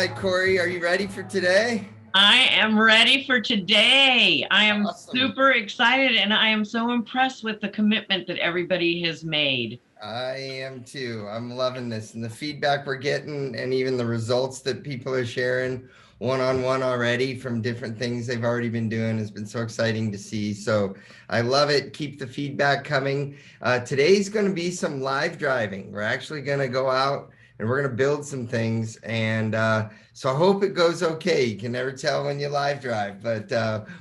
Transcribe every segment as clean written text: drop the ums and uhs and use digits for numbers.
right, Corey, are you ready for today? I am ready for today. I am Awesome. super excited and I am so impressed with the commitment that everybody has made. I am too. I'm loving this and the feedback we're getting and even the results that people are sharing one-on-one already from different things they've already been doing has been so exciting to see. So I love it. Keep the feedback coming. Today's going to be some live driving. We're actually going to go out and we're going to build some things. And so I hope it goes okay. You can never tell when you live drive, but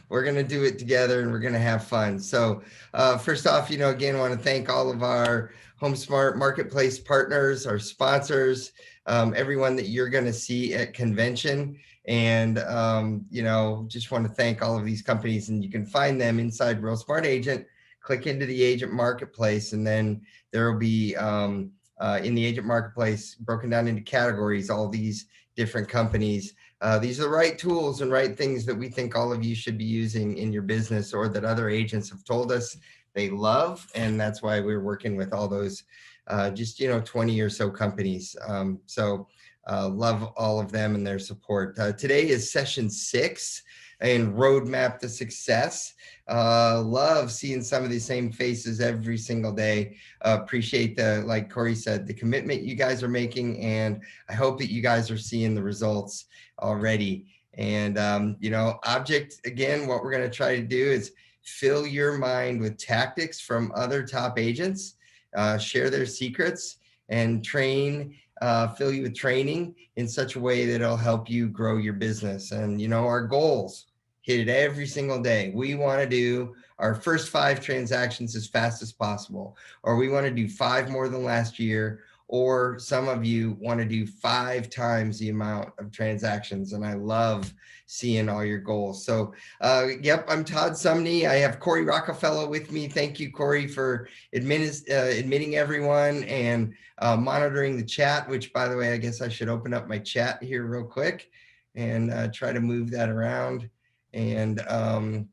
we're going to do it together and we're going to have fun. So first off, again, I want to thank all of our HomeSmart marketplace partners, our sponsors, everyone that you're going to see at convention. And, just want to thank all of these companies, and you can find them inside Real Smart Agent. Click into the agent marketplace, and then there will be in the agent marketplace broken down into categories, all these different companies. These are the right tools and right things that we think all of you should be using in your business, or that other agents have told us they love, and that's why we're working with all those 20 or so companies. Love all of them and their support. Today is session 6 and roadmap to success. Love seeing some of the same faces every single day. Appreciate like Corey said, the commitment you guys are making, and I hope that you guys are seeing the results already. And object, again, what we're going to try to do is fill your mind with tactics from other top agents, share their secrets, and fill you with training in such a way that it'll help you grow your business. And, our goals, hit it every single day. We want to do our first 5 transactions as fast as possible, or we want to do 5 more than last year, or some of you want to do 5 times the amount of transactions. And I love seeing all your goals. So yep, I'm Todd Sumney. I have Corey Rockefeller with me. Thank you, Corey, for admitting everyone and monitoring the chat, which, by the way, I guess I should open up my chat here real quick and try to move that around. And all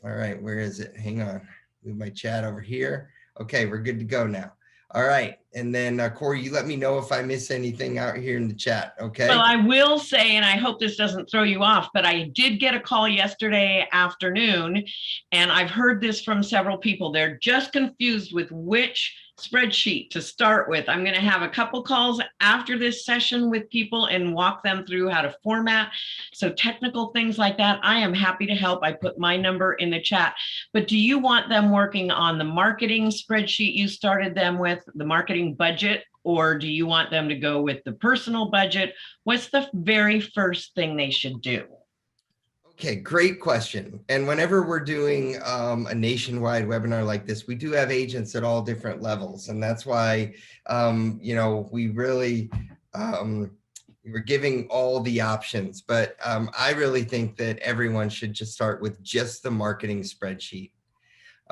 right, where is it? Hang on, move my chat over here. Okay, we're good to go now. All right, and then Corey, you let me know if I miss anything out here in the chat, okay? Well, I will say, and I hope this doesn't throw you off, but I did get a call yesterday afternoon, and I've heard this from several people. They're just confused with which spreadsheet to start with. I'm going to have a couple calls after this session with people and walk them through how to format. So technical things like that, I am happy to help. I put my number in the chat. But do you want them working on the marketing spreadsheet you started them with, the marketing budget, or do you want them to go with the personal budget? What's the very first thing they should do? Okay, great question. And whenever we're doing a nationwide webinar like this, we do have agents at all different levels. And that's why, we really, we're giving all the options. But I really think that everyone should just start with just the marketing spreadsheet.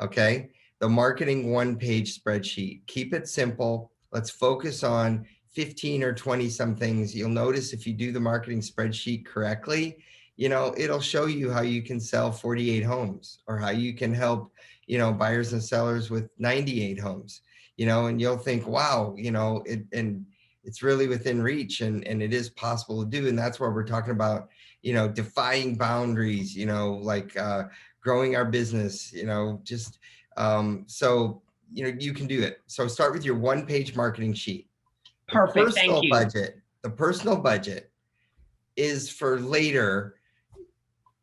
Okay, the marketing 1-page spreadsheet. Keep it simple. Let's focus on 15 or 20 some things. You'll notice if you do the marketing spreadsheet correctly, it'll show you how you can sell 48 homes, or how you can help, buyers and sellers with 98 homes, and you'll think, wow, and it's really within reach, and it is possible to do. And that's where we're talking about, defying boundaries, like growing our business, so, you can do it. So start with your 1-page marketing sheet. Perfect, thank you. The personal budget is for later.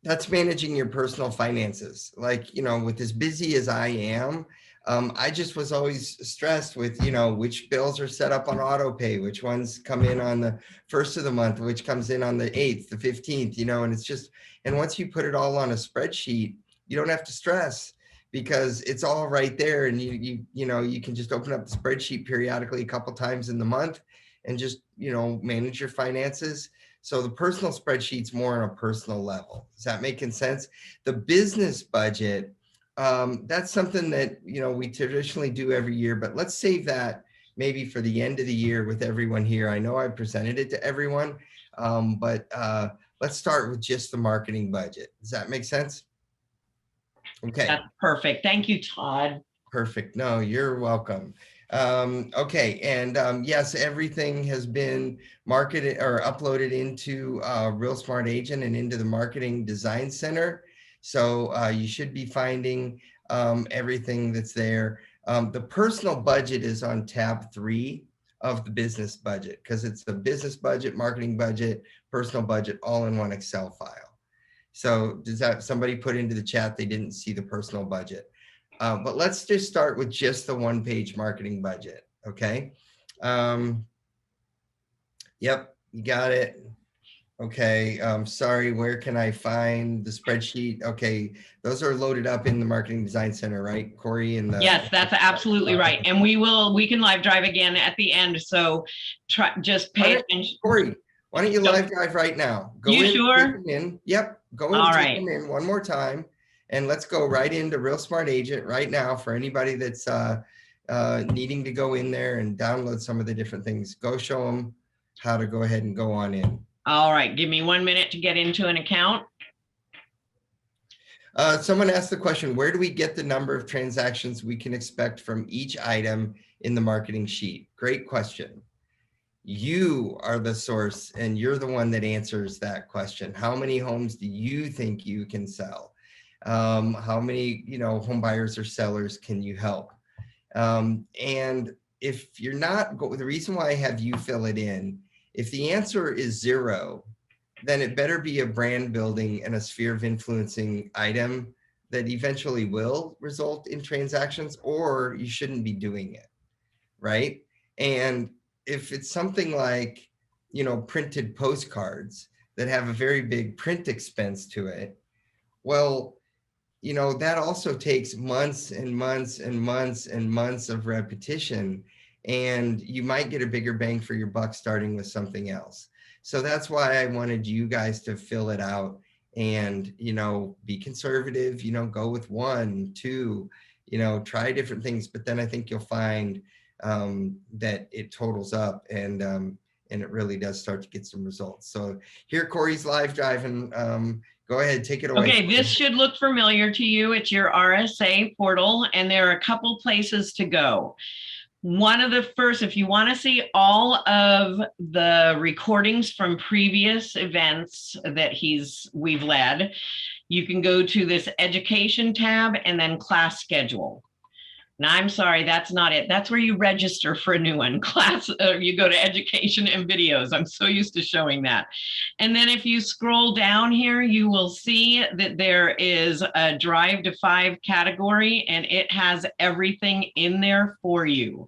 That's managing your personal finances. Like, with as busy as I am, I just was always stressed with, which bills are set up on auto pay, which ones come in on the 1st of the month, which comes in on the 8th, the 15th, and it's just, and once you put it all on a spreadsheet, you don't have to stress, because it's all right there. And you can just open up the spreadsheet periodically a couple times in the month and just, manage your finances. So the personal spreadsheet's more on a personal level. Is that making sense? The business budget, that's something that, we traditionally do every year, but let's save that maybe for the end of the year with everyone here. I know I presented it to everyone, but let's start with just the marketing budget. Does that make sense? Okay. That's perfect. Thank you, Todd. Perfect. No, you're welcome. Okay, and yes, everything has been marketed or uploaded into Real Smart Agent and into the Marketing Design Center. So you should be finding everything that's there. The personal budget is on tab 3 of the business budget because it's the business budget, marketing budget, personal budget, all in one Excel file. So does that somebody put into the chat they didn't see the personal budget? But let's just start with just the one-page marketing budget, okay? Yep, you got it. Okay, sorry, where can I find the spreadsheet? Okay, those are loaded up in the Marketing Design Center, right, Corey? In the Yes, that's absolutely right. And we can live drive again at the end. So just pay attention. Corey, why don't you live drive right now? Go You in, sure? take them in. Yep, go in All and take right. them in one more time. And let's go right into Real Smart Agent right now for anybody that's needing to go in there and download some of the different things. Go show them how to go ahead and go on in. All right, give me 1 minute to get into an account. Someone asked the question, where do we get the number of transactions we can expect from each item in the marketing sheet? Great question. You are the source and you're the one that answers that question. How many homes do you think you can sell? How many, home buyers or sellers can you help? And if you're not, the reason why I have you fill it in, if the answer is 0, then it better be a brand building and a sphere of influencing item that eventually will result in transactions, or you shouldn't be doing it, right? And if it's something like, printed postcards that have a very big print expense to it, well, that also takes months and months and months and months of repetition, and you might get a bigger bang for your buck starting with something else. So that's why I wanted you guys to fill it out and, be conservative, go with 1, 2, try different things. But then I think you'll find that it totals up and it really does start to get some results. So here Corey's live driving. Go ahead, take it away. Okay, this should look familiar to you. It's your RSA portal, and there are a couple places to go. One of the first, if you want to see all of the recordings from previous events that we've led, you can go to this education tab and then class schedule. Now, I'm sorry, that's not it. That's where you register for a new one. You go to education and videos. I'm so used to showing that. And then if you scroll down here, you will see that there is a Drive to 5 category, and it has everything in there for you.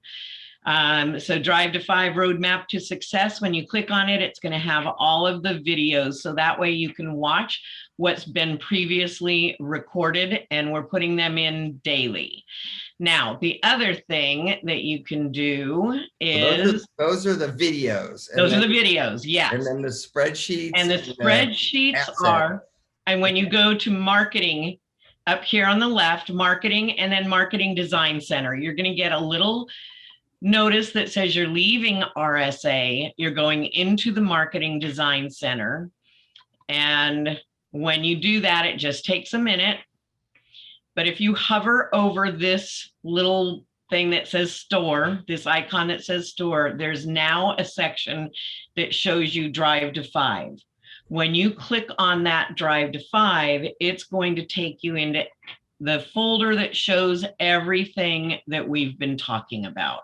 So Drive to 5 Roadmap to Success, when you click on it, it's going to have all of the videos. So that way you can watch what's been previously recorded, and we're putting them in daily. Now, the other thing that you can do is... Those are the videos. Those are the videos, yes. And then the spreadsheets. And the spreadsheets are, and when you go to marketing, up here on the left, marketing, and then Marketing Design Center, you're going to get a little notice that says you're leaving RSA, you're going into the Marketing Design Center. And when you do that, it just takes a minute. But if you hover over this little thing that says store, this icon that says store, there's now a section that shows you Drive to 5. When you click on that Drive to 5, it's going to take you into the folder that shows everything that we've been talking about.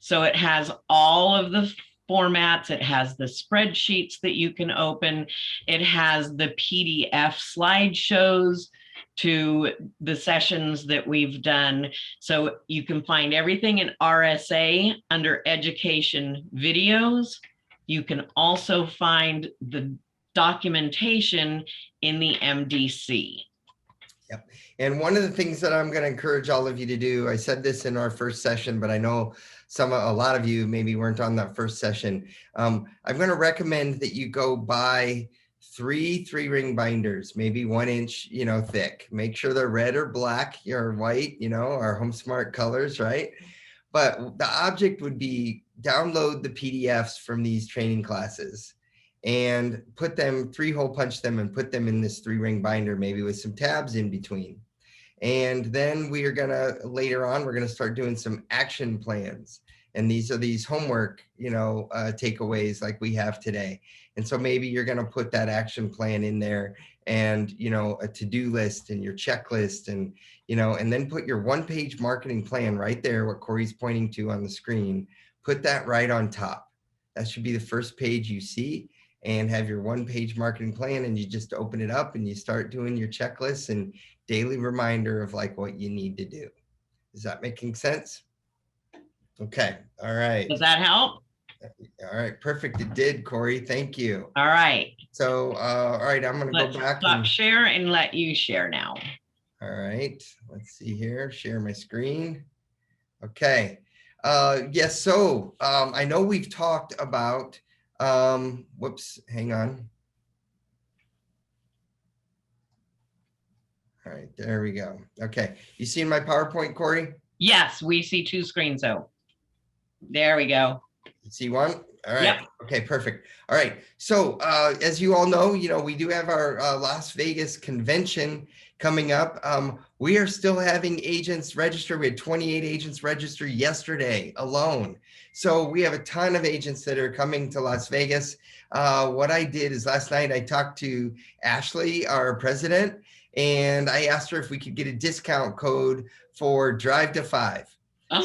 So it has all of the formats, it has the spreadsheets that you can open, it has the PDF slideshows to the sessions that we've done. So you can find everything in RSA under education videos. You can also find the documentation in the MDC. Yep. And one of the things that I'm going to encourage all of you to do, I said this in our first session, but I know a lot of you maybe weren't on that first session. I'm going to recommend that you go buy 3 3-ring binders, maybe 1 inch, thick. Make sure they're red or black or white, our HomeSmart colors, right? But the object would be download the PDFs from these training classes and put them, 3-hole punch them and put them in this 3-ring binder, maybe with some tabs in between. And then we are gonna, later on, we're gonna start doing some action plans. And these are these homework, takeaways like we have today. And so maybe you're gonna put that action plan in there and, a to-do list and your checklist and then put your one-page marketing plan right there, what Corey's pointing to on the screen, put that right on top. That should be the first page you see, and have your one-page marketing plan, and you just open it up and you start doing your checklists and daily reminder of like what you need to do. Is that making sense? Okay. All right. Does that help? All right. Perfect. It did, Corey. Thank you. All right. So, all right, I'm going to go back Stop and share and let you share now. all right. Let's see here. Share my screen. Okay. Yes. So I know we've talked about, whoops, hang on. All right, there we go. Okay. You seen my PowerPoint, Corey? Yes, we see two screens though. There we go. You see one? All right. Yep. Okay, perfect. All right. So as you all know, we do have our Las Vegas convention coming up. We are still having agents register. We had 28 agents register yesterday alone. So we have a ton of agents that are coming to Las Vegas. What I did is last night I talked to Ashley, our president, and I asked her if we could get a discount code for Drive to 5.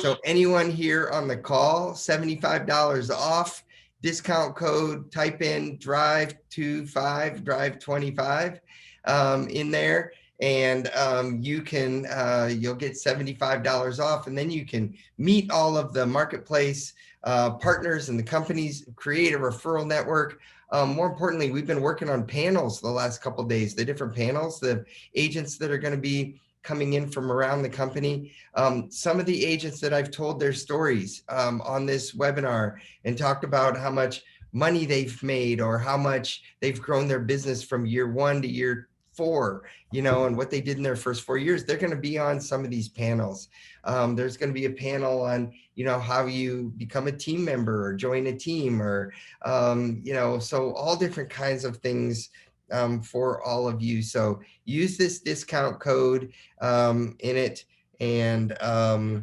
So anyone here on the call, $75 off, discount code, type in drive 25, drive 25 in there. And you'll get $75 off, and then you can meet all of the marketplace partners and the companies, create a referral network. More importantly, we've been working on panels the last couple of days, the different panels, the agents that are going to be coming in from around the company. Some of the agents that I've told their stories on this webinar and talked about how much money they've made or how much they've grown their business from year 1 to year 4, and what they did in their first 4 years, they're going to be on some of these panels. There's going to be a panel on, how you become a team member or join a team or, so all different kinds of things for all of you. So use this discount code in it. And I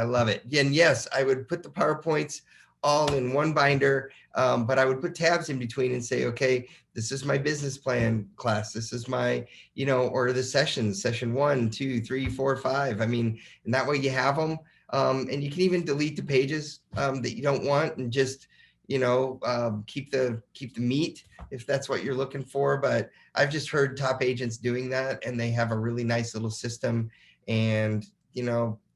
love it. And yes, I would put the PowerPoints all in one binder, but I would put tabs in between and say, okay, this is my business plan class. This is my, or the sessions, session 1, 2, 3, 4, 5. I mean, and that way you have them. And you can even delete the pages that you don't want and just, keep the meat if that's what you're looking for. But I've just heard top agents doing that, and they have a really nice little system. And,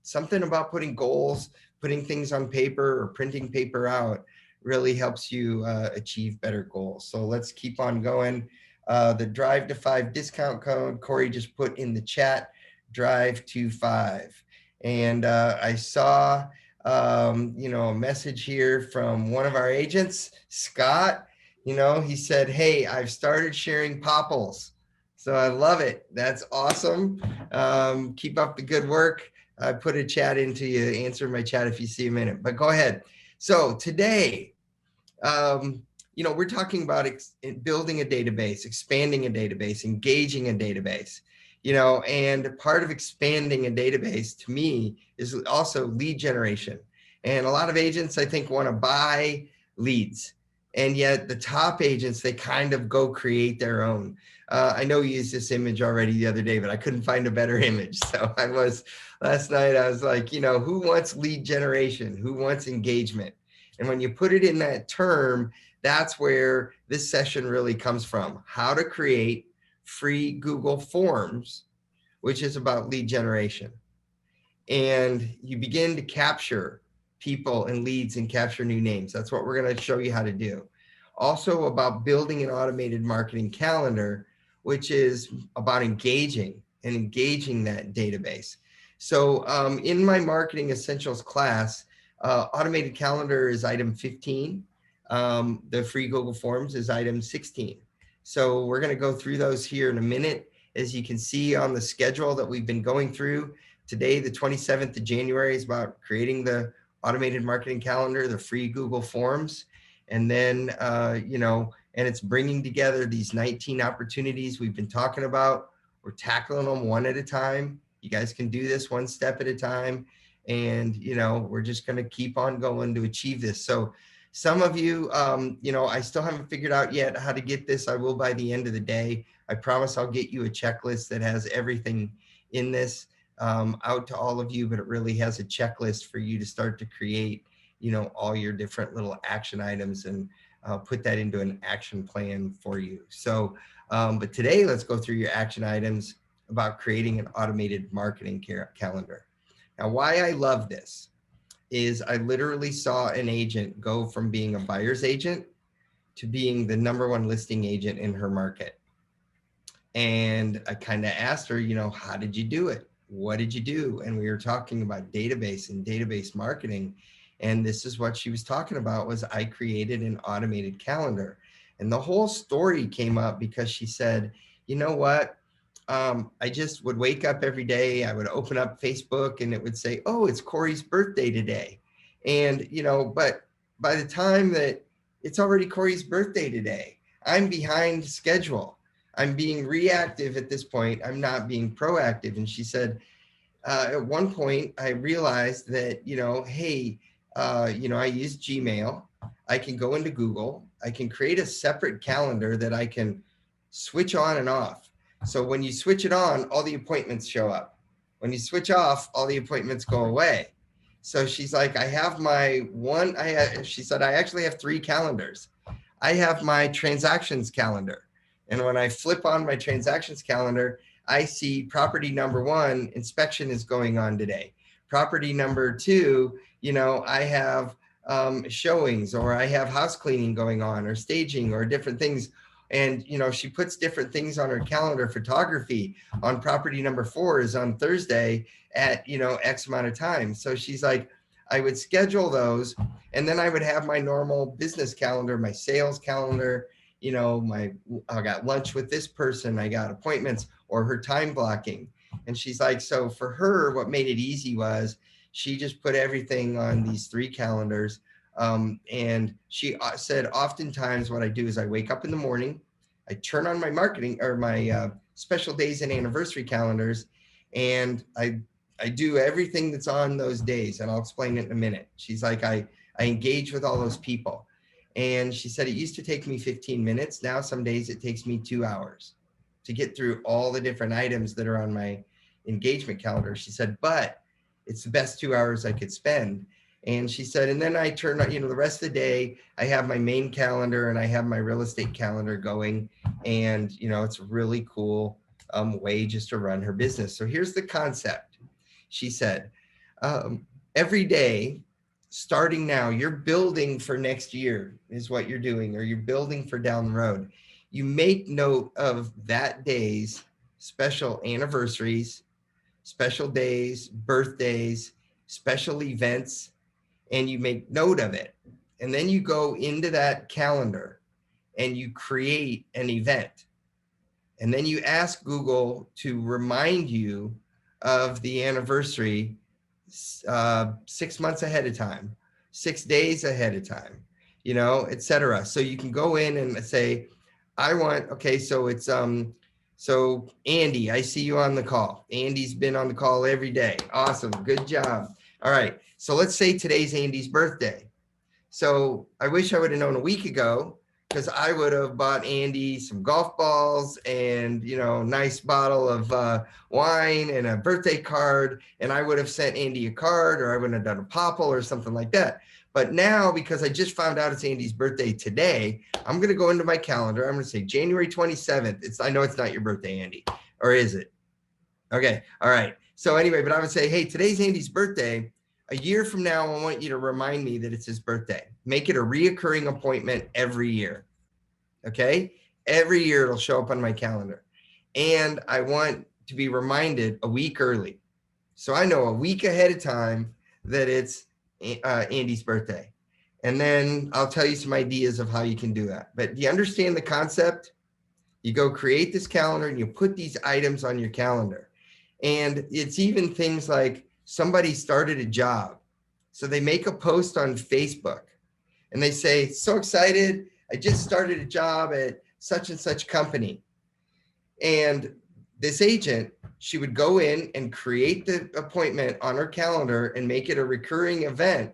something about putting goals, putting things on paper or printing paper out really helps you achieve better goals. So let's keep on going. The Drive to 5 discount code, Corey just put in the chat, Drive to 5. And I saw, a message here from one of our agents, Scott. He said, hey, I've started sharing popples. So I love it. That's awesome. Keep up the good work. I put a chat into you, answer my chat if you see a minute, but go ahead. So today, we're talking about building a database, expanding a database, engaging a database, and part of expanding a database to me is also lead generation. And a lot of agents, I think, want to buy leads. And yet the top agents, they kind of go create their own. I know you used this image already the other day, but I couldn't find a better image. So last night, I was like, who wants lead generation? Who wants engagement? And when you put it in that term, that's where this session really comes from. How to create free Google Forms, which is about lead generation. And you begin to capture people and leads and capture new names. That's what we're going to show you how to do. Also about building an automated marketing calendar, which is about engaging that database. So in my marketing essentials class, automated calendar is item 15. The free Google Forms is item 16. So we're going to go through those here in a minute. As you can see on the schedule that we've been going through today, the 27th of January is about creating the automated marketing calendar, the free Google Forms. And then, and it's bringing together these 19 opportunities we've been talking about We're tackling them one at a time. You guys can do this one step at a time. And, we're just going to keep on going to achieve this. So some of you, I still haven't figured out yet how to get this. I will by the end of the day. I promise I'll get you a checklist that has everything in this out to all of you, but it really has a checklist for you to start to create, all your different little action items and put that into an action plan for you. So, but today let's go through your action items about creating an automated marketing calendar. Now, why I love this is I literally saw an agent go from being a buyer's agent to being the #1 listing agent in her market. And I kind of asked her, how did you do it? What did you do? And we were talking about database and database marketing. And this is what she was talking about was I created an automated calendar. And the whole story came up because she said, you know what? I just would wake up every day. I would open up Facebook and it would say, oh, it's Corey's birthday today. And, but by the time that it's already Corey's birthday today, I'm behind schedule. I'm being reactive at this point. I'm not being proactive. And she said, at one point I realized that, hey, I use Gmail. I can go into Google. I can create a separate calendar that I can switch on and off. So when you switch it on, all the appointments show up. When you switch off, all the appointments go away. So she's like, I have my one, she said, I actually have 3 calendars. I have my transactions calendar. And when I flip on my transactions calendar, I see property number 1, inspection is going on today. Property number 2, I have showings, or I have house cleaning going on, or staging, or different things. And, she puts different things on her calendar. Photography on property number 4 is on Thursday at, X amount of time. So she's like, I would schedule those. And then I would have my normal business calendar, my sales calendar, I got lunch with this person, I got appointments, or her time blocking. And she's like, so for her, what made it easy was she just put everything on these 3 calendars. And she said, oftentimes what I do is I wake up in the morning, I turn on my marketing or my special days and anniversary calendars, and I do everything that's on those days. And I'll explain it in a minute. She's like, I engage with all those people. And she said, it used to take me 15 minutes. Now, some days it takes me 2 hours to get through all the different items that are on my engagement calendar. She said, but it's the best 2 hours I could spend. And she said, and then I turn on, the rest of the day, I have my main calendar and I have my real estate calendar going. And, it's a really cool way just to run her business. So here's the concept. She said, every day, starting now, you're building for next year is what you're doing, or you're building for down the road. You make note of that day's special anniversaries, special days, birthdays, special events, and you make note of it. And then you go into that calendar and you create an event. And then you ask Google to remind you of the anniversary 6 months ahead of time, 6 days ahead of time, et cetera. So you can go in and say, I want, okay, so it's, so Andy, I see you on the call. Andy's been on the call every day. Awesome. Good job. All right. So let's say today's Andy's birthday. So I wish I would have known a week ago, because I would have bought Andy some golf balls and, nice bottle of wine and a birthday card. And I would have sent Andy a card, or I wouldn't have done a popple or something like that. But now, because I just found out it's Andy's birthday today, I'm going to go into my calendar. I'm going to say January 27th. I know it's not your birthday, Andy, or is it? Okay. All right. So anyway, but I would say, hey, today's Andy's birthday. A year from now, I want you to remind me that it's his birthday. Make it a reoccurring appointment every year. Okay. Every year it'll show up on my calendar. And I want to be reminded a week early. So I know a week ahead of time that it's Andy's birthday. And then I'll tell you some ideas of how you can do that. But do you understand the concept? You go create this calendar and you put these items on your calendar. And it's even things like somebody started a job. So they make a post on Facebook and they say, so excited, I just started a job at such and such company. And this agent, she would go in and create the appointment on her calendar and make it a recurring event.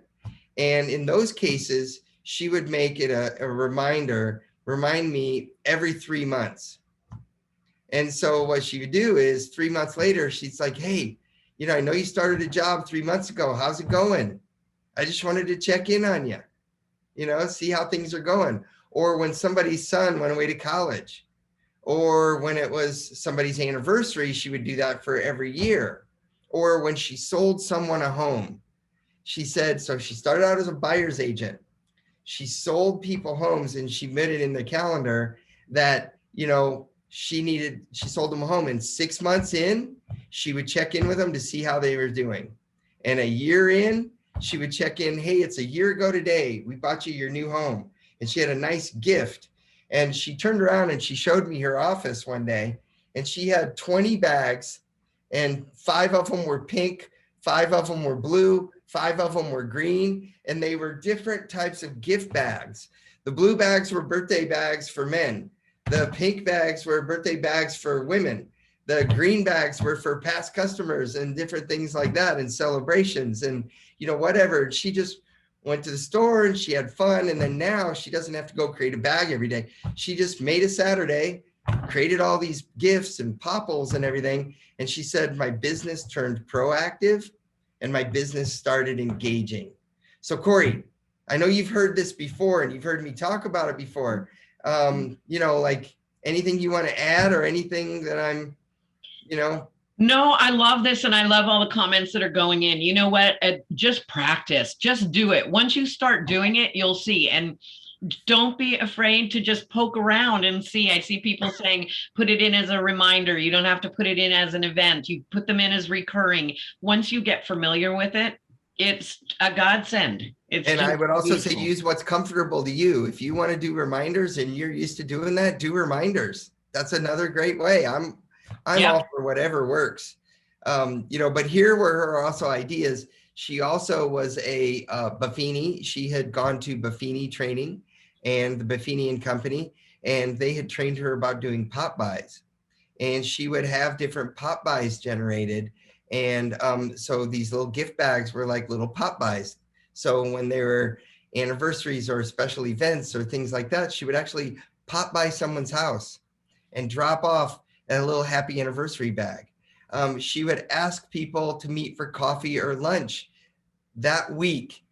And in those cases, she would make it a reminder, remind me every 3 months. And so what she would do is 3 months later, she's like, hey, I know you started a job 3 months ago. How's it going? I just wanted to check in on you, see how things are going. Or when somebody's son went away to college, or when it was somebody's anniversary, she would do that for every year. Or when she sold someone a home, she said, so she started out as a buyer's agent. She sold people homes and she made it in the calendar that, she sold them a home, and 6 months in, she would check in with them to see how they were doing. And a year in, she would check in, hey, it's a year ago today, we bought you your new home. And she had a nice gift. And she turned around and she showed me her office one day, and she had 20 bags, and 5 of them were pink, 5 of them were blue, 5 of them were green, and they were different types of gift bags. The blue bags were birthday bags for men. The pink bags were birthday bags for women. The green bags were for past customers and different things like that, and celebrations and, whatever. She just went to the store and she had fun. And then now she doesn't have to go create a bag every day. She just made a Saturday, created all these gifts and popples and everything. And she said, my business turned proactive and my business started engaging. So Corey, I know you've heard this before and you've heard me talk about it before. Like anything you want to add or anything that I'm, No, I love this. And I love all the comments that are going in. You know what? Just practice, just do it. Once you start doing it, you'll see. And don't be afraid to just poke around and see. I see people saying, put it in as a reminder. You don't have to put it in as an event. You put them in as recurring. Once you get familiar with it, it's a godsend. And I would also say use what's comfortable to you. If you want to do reminders and you're used to doing that, do reminders. That's another great way. I'm all for whatever works. But here were her also ideas. She also was a Buffini. She had gone to Buffini training and the Buffini and Company, and they had trained her about doing pop buys. And she would have different pop buys generated. And so these little gift bags were like little pop buys. So when there were anniversaries or special events or things like that, she would actually pop by someone's house and drop off a little happy anniversary bag. She would ask people to meet for coffee or lunch that week.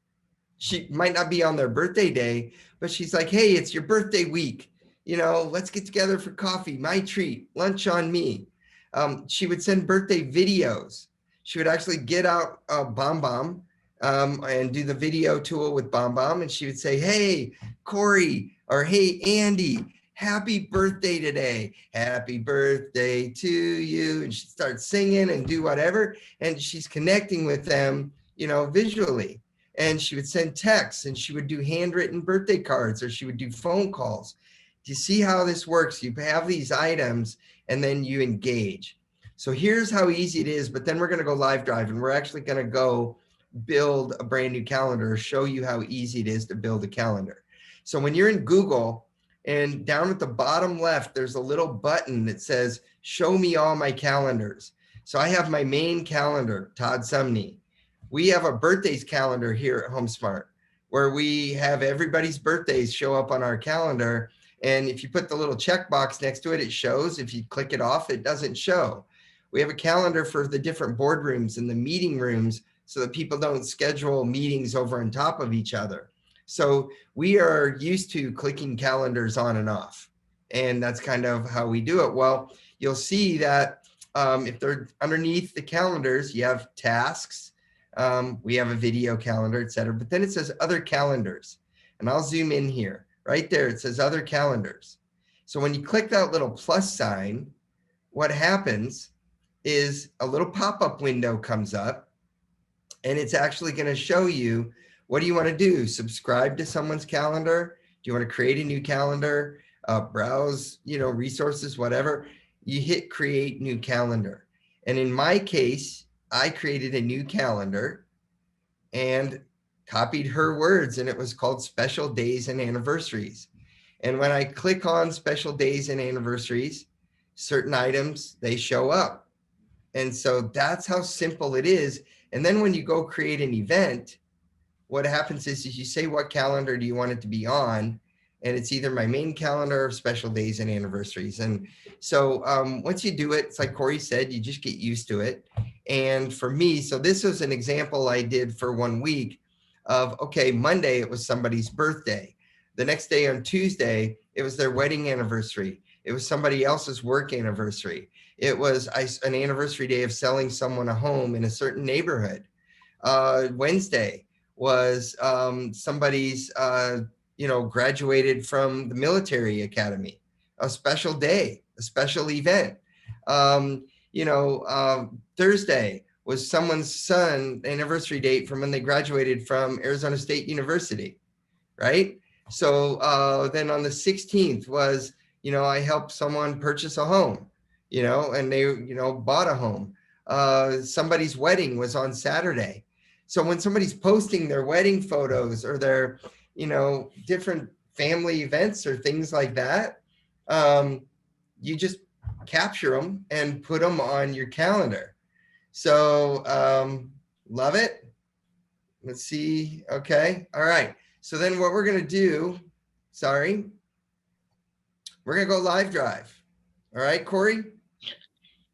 She might not be on their birthday day, but she's like, hey, it's your birthday week. Let's get together for coffee, my treat, lunch on me. She would send birthday videos. She would actually get out a BombBomb and do the video tool with BombBomb. And she would say, hey, Corey, or hey, Andy, happy birthday today. Happy birthday to you. And she'd start singing and do whatever. And she's connecting with them, visually. And she would send texts and she would do handwritten birthday cards, or she would do phone calls. Do you see how this works? You have these items and then you engage. So here's how easy it is, but then we're going to go live drive and we're actually going to go build a brand new calendar, show you how easy it is to build a calendar. So when you're in Google and down at the bottom left, there's a little button that says, show me all my calendars. So I have my main calendar, Todd Sumney. We have a birthdays calendar here at HomeSmart where we have everybody's birthdays show up on our calendar. And if you put the little checkbox next to it, it shows. If you click it off, it doesn't show. We have a calendar for the different boardrooms and the meeting rooms so that people don't schedule meetings over on top of each other. So we are used to clicking calendars on and off. And that's kind of how we do it. Well, you'll see that if they're underneath the calendars, you have tasks. We have a video calendar, et cetera. But then it says other calendars. And I'll zoom in here. Right there, it says other calendars. So when you click that little plus sign, what happens is a little pop-up window comes up, and it's actually going to show you, what do you want to do? Subscribe to someone's calendar? Do you want to create a new calendar? Browse, resources, whatever. You hit create new calendar. And in my case, I created a new calendar and copied her words, and it was called Special Days and Anniversaries. And when I click on Special Days and Anniversaries, certain items, they show up. And so that's how simple it is. And then when you go create an event, what happens is you say, what calendar do you want it to be on? And it's either my main calendar or special days and anniversaries. And so once you do it, it's like Corey said, you just get used to it. And for me, so this was an example I did for 1 week of, okay, Monday, it was somebody's birthday. The next day on Tuesday, it was their wedding anniversary. It was somebody else's work anniversary. It was an anniversary day of selling someone a home in a certain neighborhood. Wednesday was somebody's, graduated from the military academy, a special day, a special event. Thursday was someone's son anniversary date from when they graduated from Arizona State University, right? So then on the 16th was, I helped someone purchase a home, and they, bought a home. Somebody's wedding was on Saturday. So when somebody's posting their wedding photos or their, different family events or things like that, you just capture them and put them on your calendar. So love it. Let's see. Okay. All right. So then what we're going to do, we're going to go live drive. All right, Corey?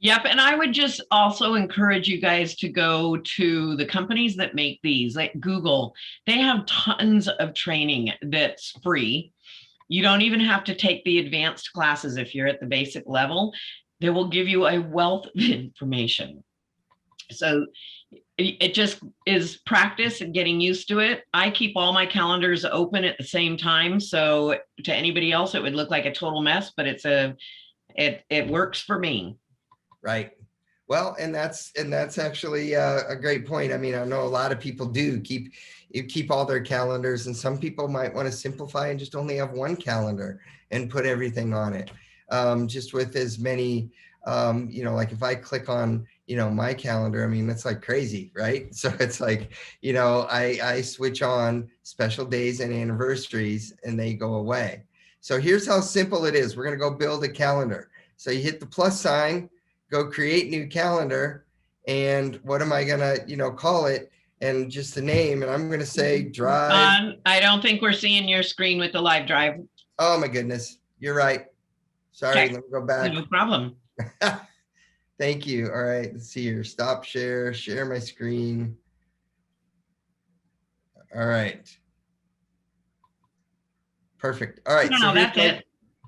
Yep. And I would just also encourage you guys to go to the companies that make these, like Google. They have tons of training that's free. You don't even have to take the advanced classes if you're at the basic level. They will give you a wealth of information. So it just is practice and getting used to it. I keep all my calendars open at the same time. So to anybody else, it would look like a total mess, but it works for me. Right. Well, and that's actually a great point. I mean, I know a lot of people do keep all their calendars, and some people might want to simplify and just only have one calendar and put everything on it. Just with as many, like if I click on, my calendar, I mean, that's like crazy, right? So it's like, I switch on special days and anniversaries and they go away. So here's how simple it is. We're going to go build a calendar. So you hit the plus sign, go create new calendar. And what am I going to, call it? And just the name. And I'm going to say drive. I don't think we're seeing your screen with the live drive. Oh my goodness. You're right. Sorry. Okay. Let me go back. No problem. Thank you. All right. Let's see here. Stop share my screen. All right. Perfect. All right. No, that's it.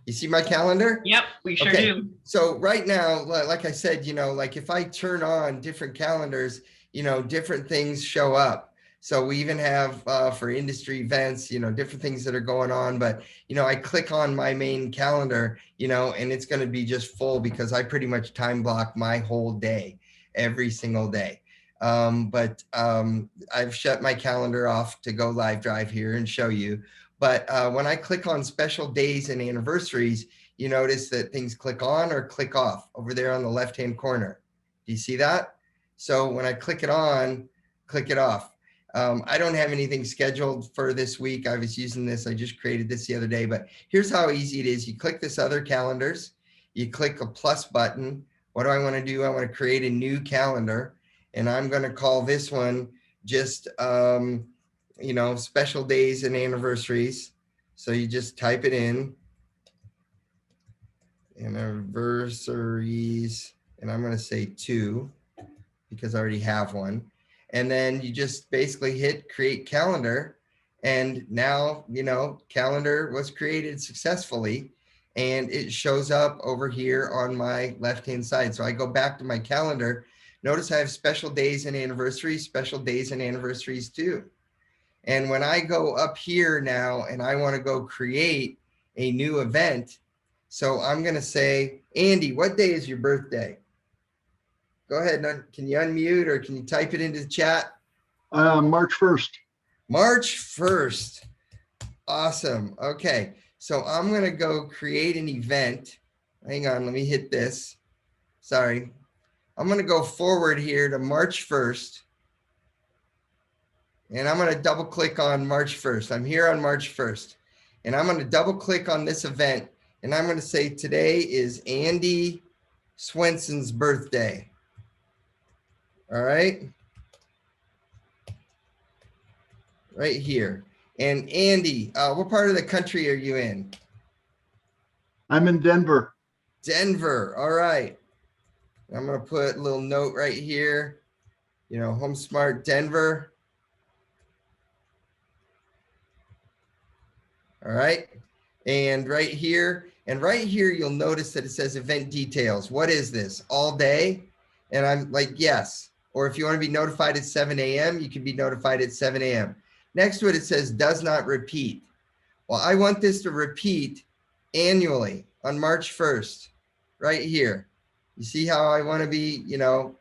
You see my calendar? Yep, we sure do. So right now, like I said, like if I turn on different calendars, different things show up. So we even have for industry events, different things that are going on. But, I click on my main calendar, and it's going to be just full because I pretty much time block my whole day, every single day. But I've shut my calendar off to go live drive here and show you. But when I click on special days and anniversaries, you notice that things click on or click off over there on the left-hand corner. Do you see that? So when I click it on, click it off. I don't have anything scheduled for this week. I was using this. I just created this the other day, but here's how easy it is. You click this other calendars, you click a plus button. What do I want to do? I want to create a new calendar, and I'm going to call this one just, special days and anniversaries. So you just type it in, anniversaries, and I'm going to say 2 because I already have one. And then you just basically hit create calendar. And now, calendar was created successfully, and it shows up over here on my left-hand side. So I go back to my calendar. Notice I have special days and anniversaries too. And when I go up here now and I want to go create a new event, so I'm going to say, Andy, what day is your birthday? Go ahead. Can you unmute or can you type it into the chat? March 1st. March 1st. Awesome. Okay. So I'm going to go create an event. Hang on. Let me hit this. Sorry. I'm going to go forward here to March 1st. And I'm going to double click on March 1st. I'm here on March 1st. And I'm going to double click on this event. And I'm going to say today is Andy Swenson's birthday. All right. Right here. And Andy, what part of the country are you in? I'm in Denver. Denver. All right. I'm going to put a little note right here. You know, HomeSmart Denver. All right. And right here, you'll notice that it says event details. What is this? All day? And I'm like, yes. Or if you want to be notified at 7 a.m., you can be notified at 7 a.m. Next to it, it says does not repeat. Well, I want this to repeat annually on March 1st, right here. You see how I want to be, you know,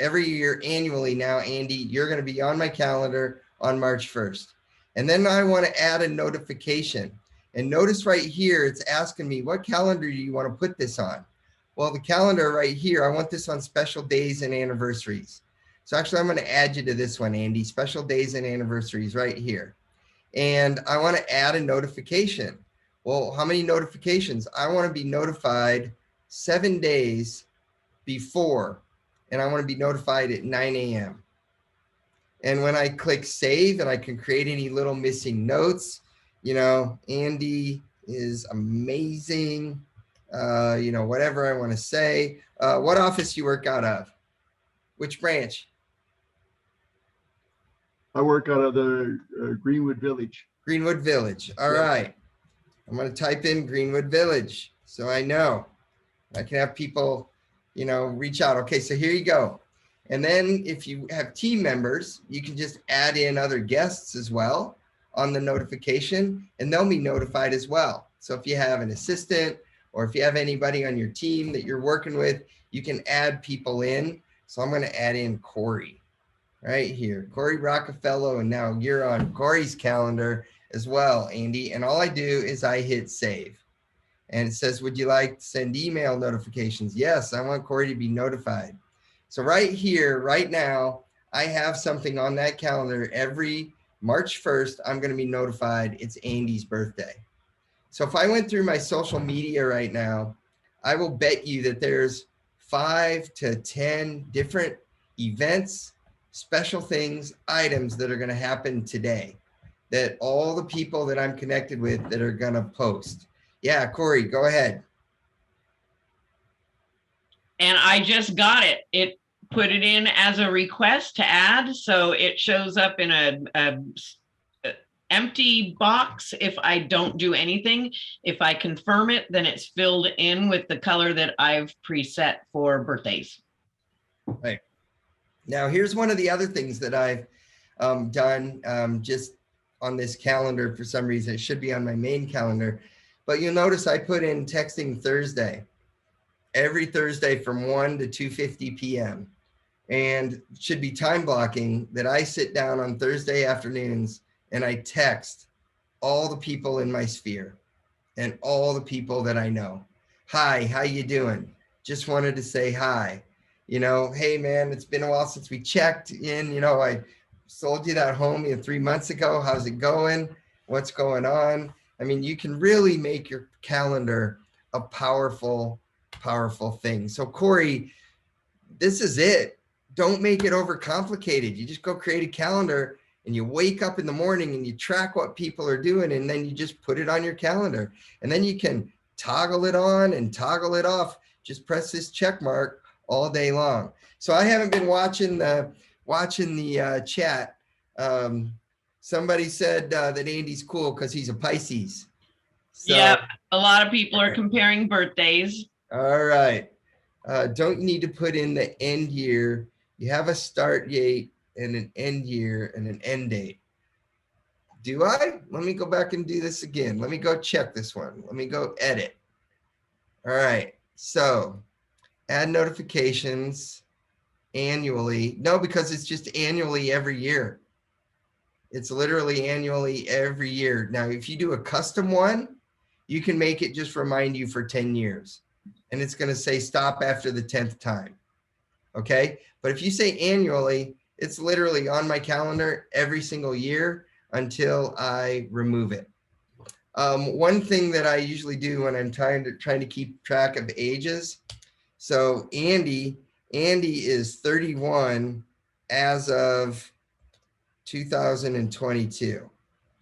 every year annually now, Andy, you're going to be on my calendar on March 1st. And then I want to add a notification. And notice right here, it's asking me, what calendar do you want to put this on? Well, the calendar right here, I want this on special days and anniversaries. So actually, I'm going to add you to this one, Andy, special days and anniversaries right here. And I want to add a notification. Well, how many notifications? I want to be notified 7 days before, and I want to be notified at 9 a.m. And when I click save, and I can create any little missing notes, you know, Andy is amazing, you know, whatever I want to say. What office you work out of? Which branch? I work out of the Greenwood Village. Greenwood Village. All right. I'm going to type in Greenwood Village so I know. I can have people, you know, reach out. Okay, so here you go. And then if you have team members, you can just add in other guests as well on the notification, and they'll be notified as well. So if you have an assistant or if you have anybody on your team that you're working with, you can add people in. So I'm going to add in Corey right here, Corey Rockefeller, and now you're on Corey's calendar as well, Andy. And all I do is I hit save. And it says, would you like to send email notifications? Yes, I want Corey to be notified. So right here, right now, I have something on that calendar. Every March 1st, I'm going to be notified it's Andy's birthday. So if I went through my social media right now, I will bet you that there's 5 to 10 different events, special things, items that are going to happen today that all the people that I'm connected with that are going to post. Yeah, Corey, go ahead. And I just got it. It put it in as a request to add. So it shows up in a empty box if I don't do anything. If I confirm it, then it's filled in with the color that I've preset for birthdays. Right. Now, here's one of the other things that I've done just on this calendar. For some reason, it should be on my main calendar. But you'll notice I put in texting Thursday, every Thursday from 1 to 2:50 p.m. And should be time blocking that I sit down on Thursday afternoons and I text all the people in my sphere and all the people that I know. Hi, how you doing? Just wanted to say hi. You know, hey man, it's been a while since we checked in. You know, I sold you that home 3 months ago. How's it going? What's going on? I mean, you can really make your calendar a powerful, powerful thing. So Corey, this is it. Don't make it overcomplicated. You just go create a calendar and you wake up in the morning and you track what people are doing, and then you just put it on your calendar. And then you can toggle it on and toggle it off. Just press this check mark all day long. So I haven't been watching the chat. Somebody said that Andy's cool because he's a Pisces. So, yeah, a lot of people are comparing birthdays. All right. Don't you need to put in the end year? You have a start date and an end year and an end date. Do I? Let me go back and do this again. Let me go check this one. Let me go edit. All right. So add notifications annually. No, because it's just annually every year. It's literally annually every year. Now, if you do a custom one, you can make it just remind you for 10 years. And it's going to say stop after the 10th time. Okay. But if you say annually, it's literally on my calendar every single year until I remove it. One thing that I usually do when I'm trying to keep track of ages. So Andy is 31 as of 2022.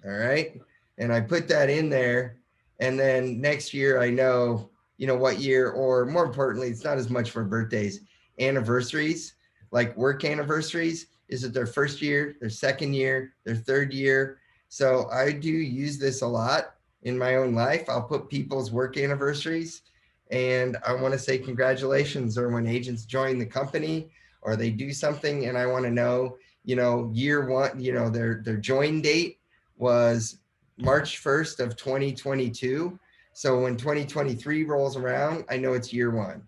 All right. And I put that in there. And then next year, I know, what year, or more importantly, it's not as much for birthdays, anniversaries, like work anniversaries. Is it their first year, their second year, their third year? So I do use this a lot in my own life. I'll put people's work anniversaries, and I want to say congratulations, or when agents join the company or they do something, and I want to know, year one, their join date was March 1st of 2022. So when 2023 rolls around, I know it's year one.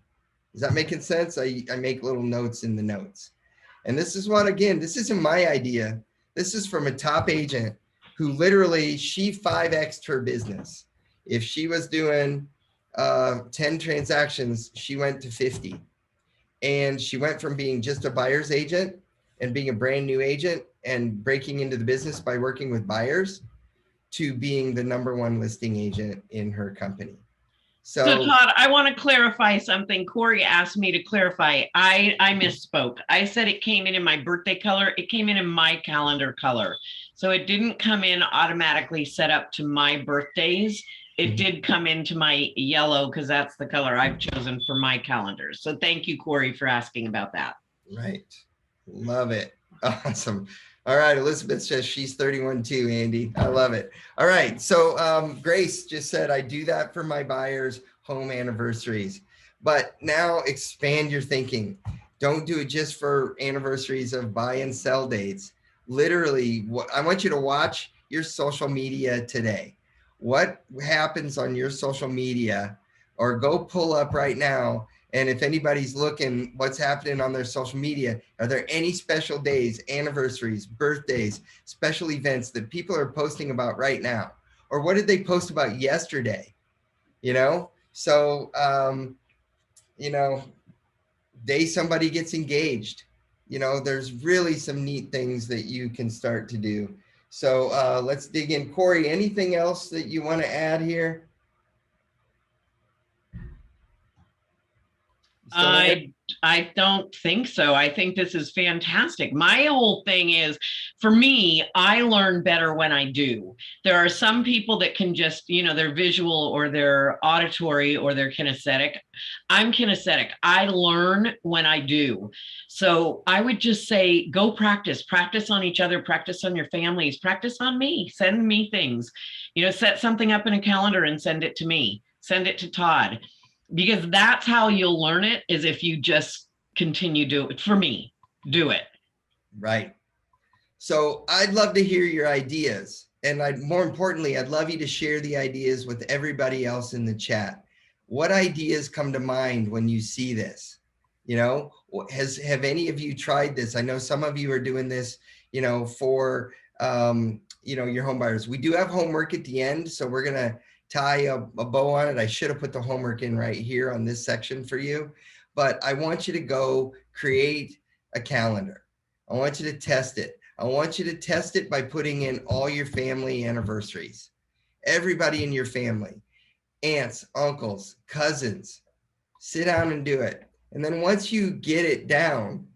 Is that making sense? I make little notes in the notes. And this is what, again, this isn't my idea. This is from a top agent who literally, she 5x'd her business. If she was doing 10 transactions, she went to 50. And she went from being just a buyer's agent and being a brand new agent and breaking into the business by working with buyers to being the #1 listing agent in her company. So Todd, I want to clarify something. Corey asked me to clarify. I misspoke. I said it came in my birthday color. It came in my calendar color. So it didn't come in automatically set up to my birthdays. It did come into my yellow because that's the color I've chosen for my calendar. So thank you, Corey, for asking about that. Right. Love it. Awesome. All right. Elizabeth says she's 31 too, Andy. I love it. All right. So Grace just said, I do that for my buyers' home anniversaries. But now expand your thinking. Don't do it just for anniversaries of buy and sell dates. Literally, I want you to watch your social media today. What happens on your social media, or go pull up right now. And if anybody's looking, what's happening on their social media, are there any special days, anniversaries, birthdays, special events that people are posting about right now? Or what did they post about yesterday? So, day somebody gets engaged, there's really some neat things that you can start to do. So let's dig in. Corey, anything else that you want to add here? I don't think so. I think this is fantastic. My whole thing is, for me, I learn better when I do. There are some people that can just, they're visual or they're auditory or they're kinesthetic. I'm kinesthetic. I learn when I do. So I would just say, go practice on each other, practice on your families, practice on me, send me things, set something up in a calendar and send it to me, send it to Todd. Because that's how you'll learn it, is if you just continue to do it. For me, do it. Right. So I'd love to hear your ideas. And more importantly, I'd love you to share the ideas with everybody else in the chat. What ideas come to mind when you see this? Have any of you tried this? I know some of you are doing this, for, your home buyers. We do have homework at the end. So we're going to tie a bow on it. I should have put the homework in right here on this section for you, but I want you to go create a calendar. I want you to test it. I want you to test it by putting in all your family anniversaries, everybody in your family, aunts, uncles, cousins. Sit down and do it. And then once you get it down,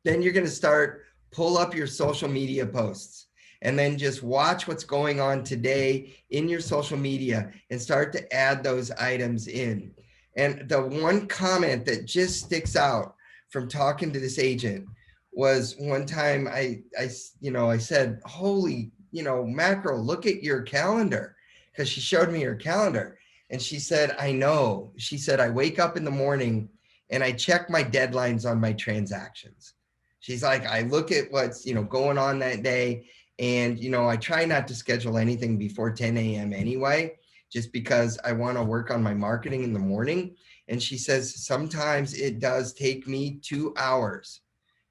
then you're going to pull up your social media posts. And then just watch what's going on today in your social media and start to add those items in. And the one comment that just sticks out from talking to this agent was, one time I said, holy, mackerel, look at your calendar, because she showed me her calendar. And she said, I know. She said, I wake up in the morning and I check my deadlines on my transactions. She's like, I look at what's, going on that day. And, I try not to schedule anything before 10 a.m. anyway, just because I want to work on my marketing in the morning. And she says, sometimes it does take me 2 hours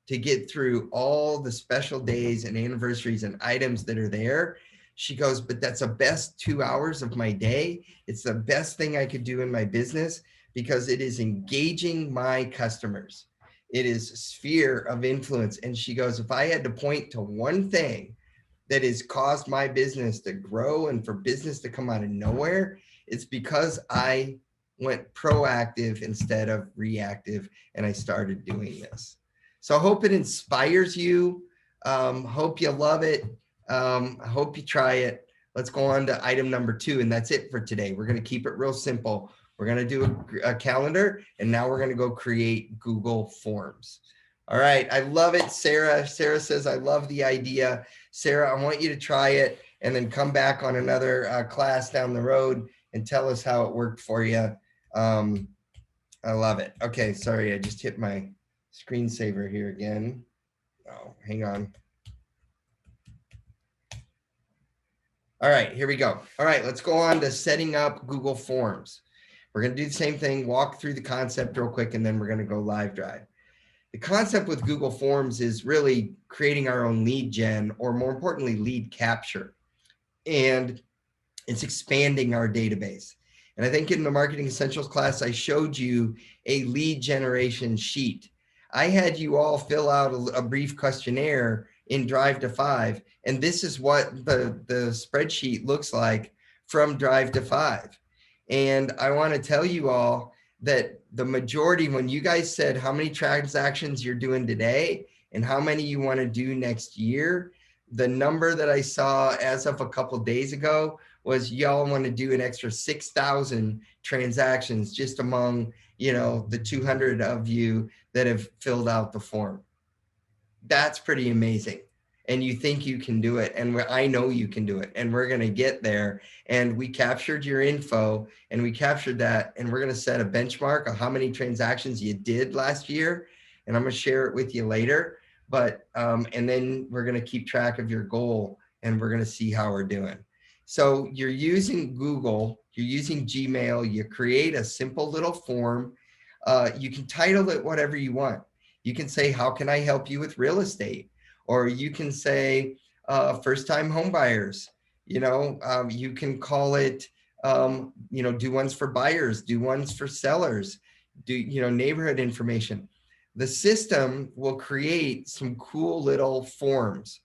to get through all the special days and anniversaries and items that are there. She goes, but that's the best 2 hours of my day. It's the best thing I could do in my business, because it is engaging my customers. It is a sphere of influence. And she goes, if I had to point to one thing that has caused my business to grow and for business to come out of nowhere, it's because I went proactive instead of reactive, and I started doing this. So I hope it inspires you. Hope you love it. I hope you try it. Let's go on to item number 2, and that's it for today. We're going to keep it real simple. We're going to do a calendar, and now we're going to go create Google Forms. All right. I love it, Sarah. Sarah says, I love the idea. Sarah, I want you to try it and then come back on another class down the road and tell us how it worked for you. I love it. Okay. Sorry. I just hit my screensaver here again. Oh, hang on. All right, here we go. All right, let's go on to setting up Google Forms. We're going to do the same thing, walk through the concept real quick, and then we're going to go live drive. The concept with Google Forms is really creating our own lead gen, or more importantly, lead capture. And it's expanding our database. And I think in the Marketing Essentials class, I showed you a lead generation sheet. I had you all fill out a brief questionnaire in Drive to 5. And this is what the spreadsheet looks like from Drive to 5. And I want to tell you all that the majority, when you guys said how many transactions you're doing today and how many you want to do next year, the number that I saw as of a couple of days ago was y'all want to do an extra 6,000 transactions just among, the 200 of you that have filled out the form. That's pretty amazing. And you think you can do it. And I know you can do it. And we're going to get there. And we captured your info and we captured that. And we're going to set a benchmark of how many transactions you did last year. And I'm going to share it with you later. But, and then we're going to keep track of your goal and we're going to see how we're doing. So you're using Google, you're using Gmail, you create a simple little form. You can title it whatever you want. You can say, how can I help you with real estate? Or you can say, first-time home buyers. You can call it, do ones for buyers, do ones for sellers, do, neighborhood information. The system will create some cool little forms.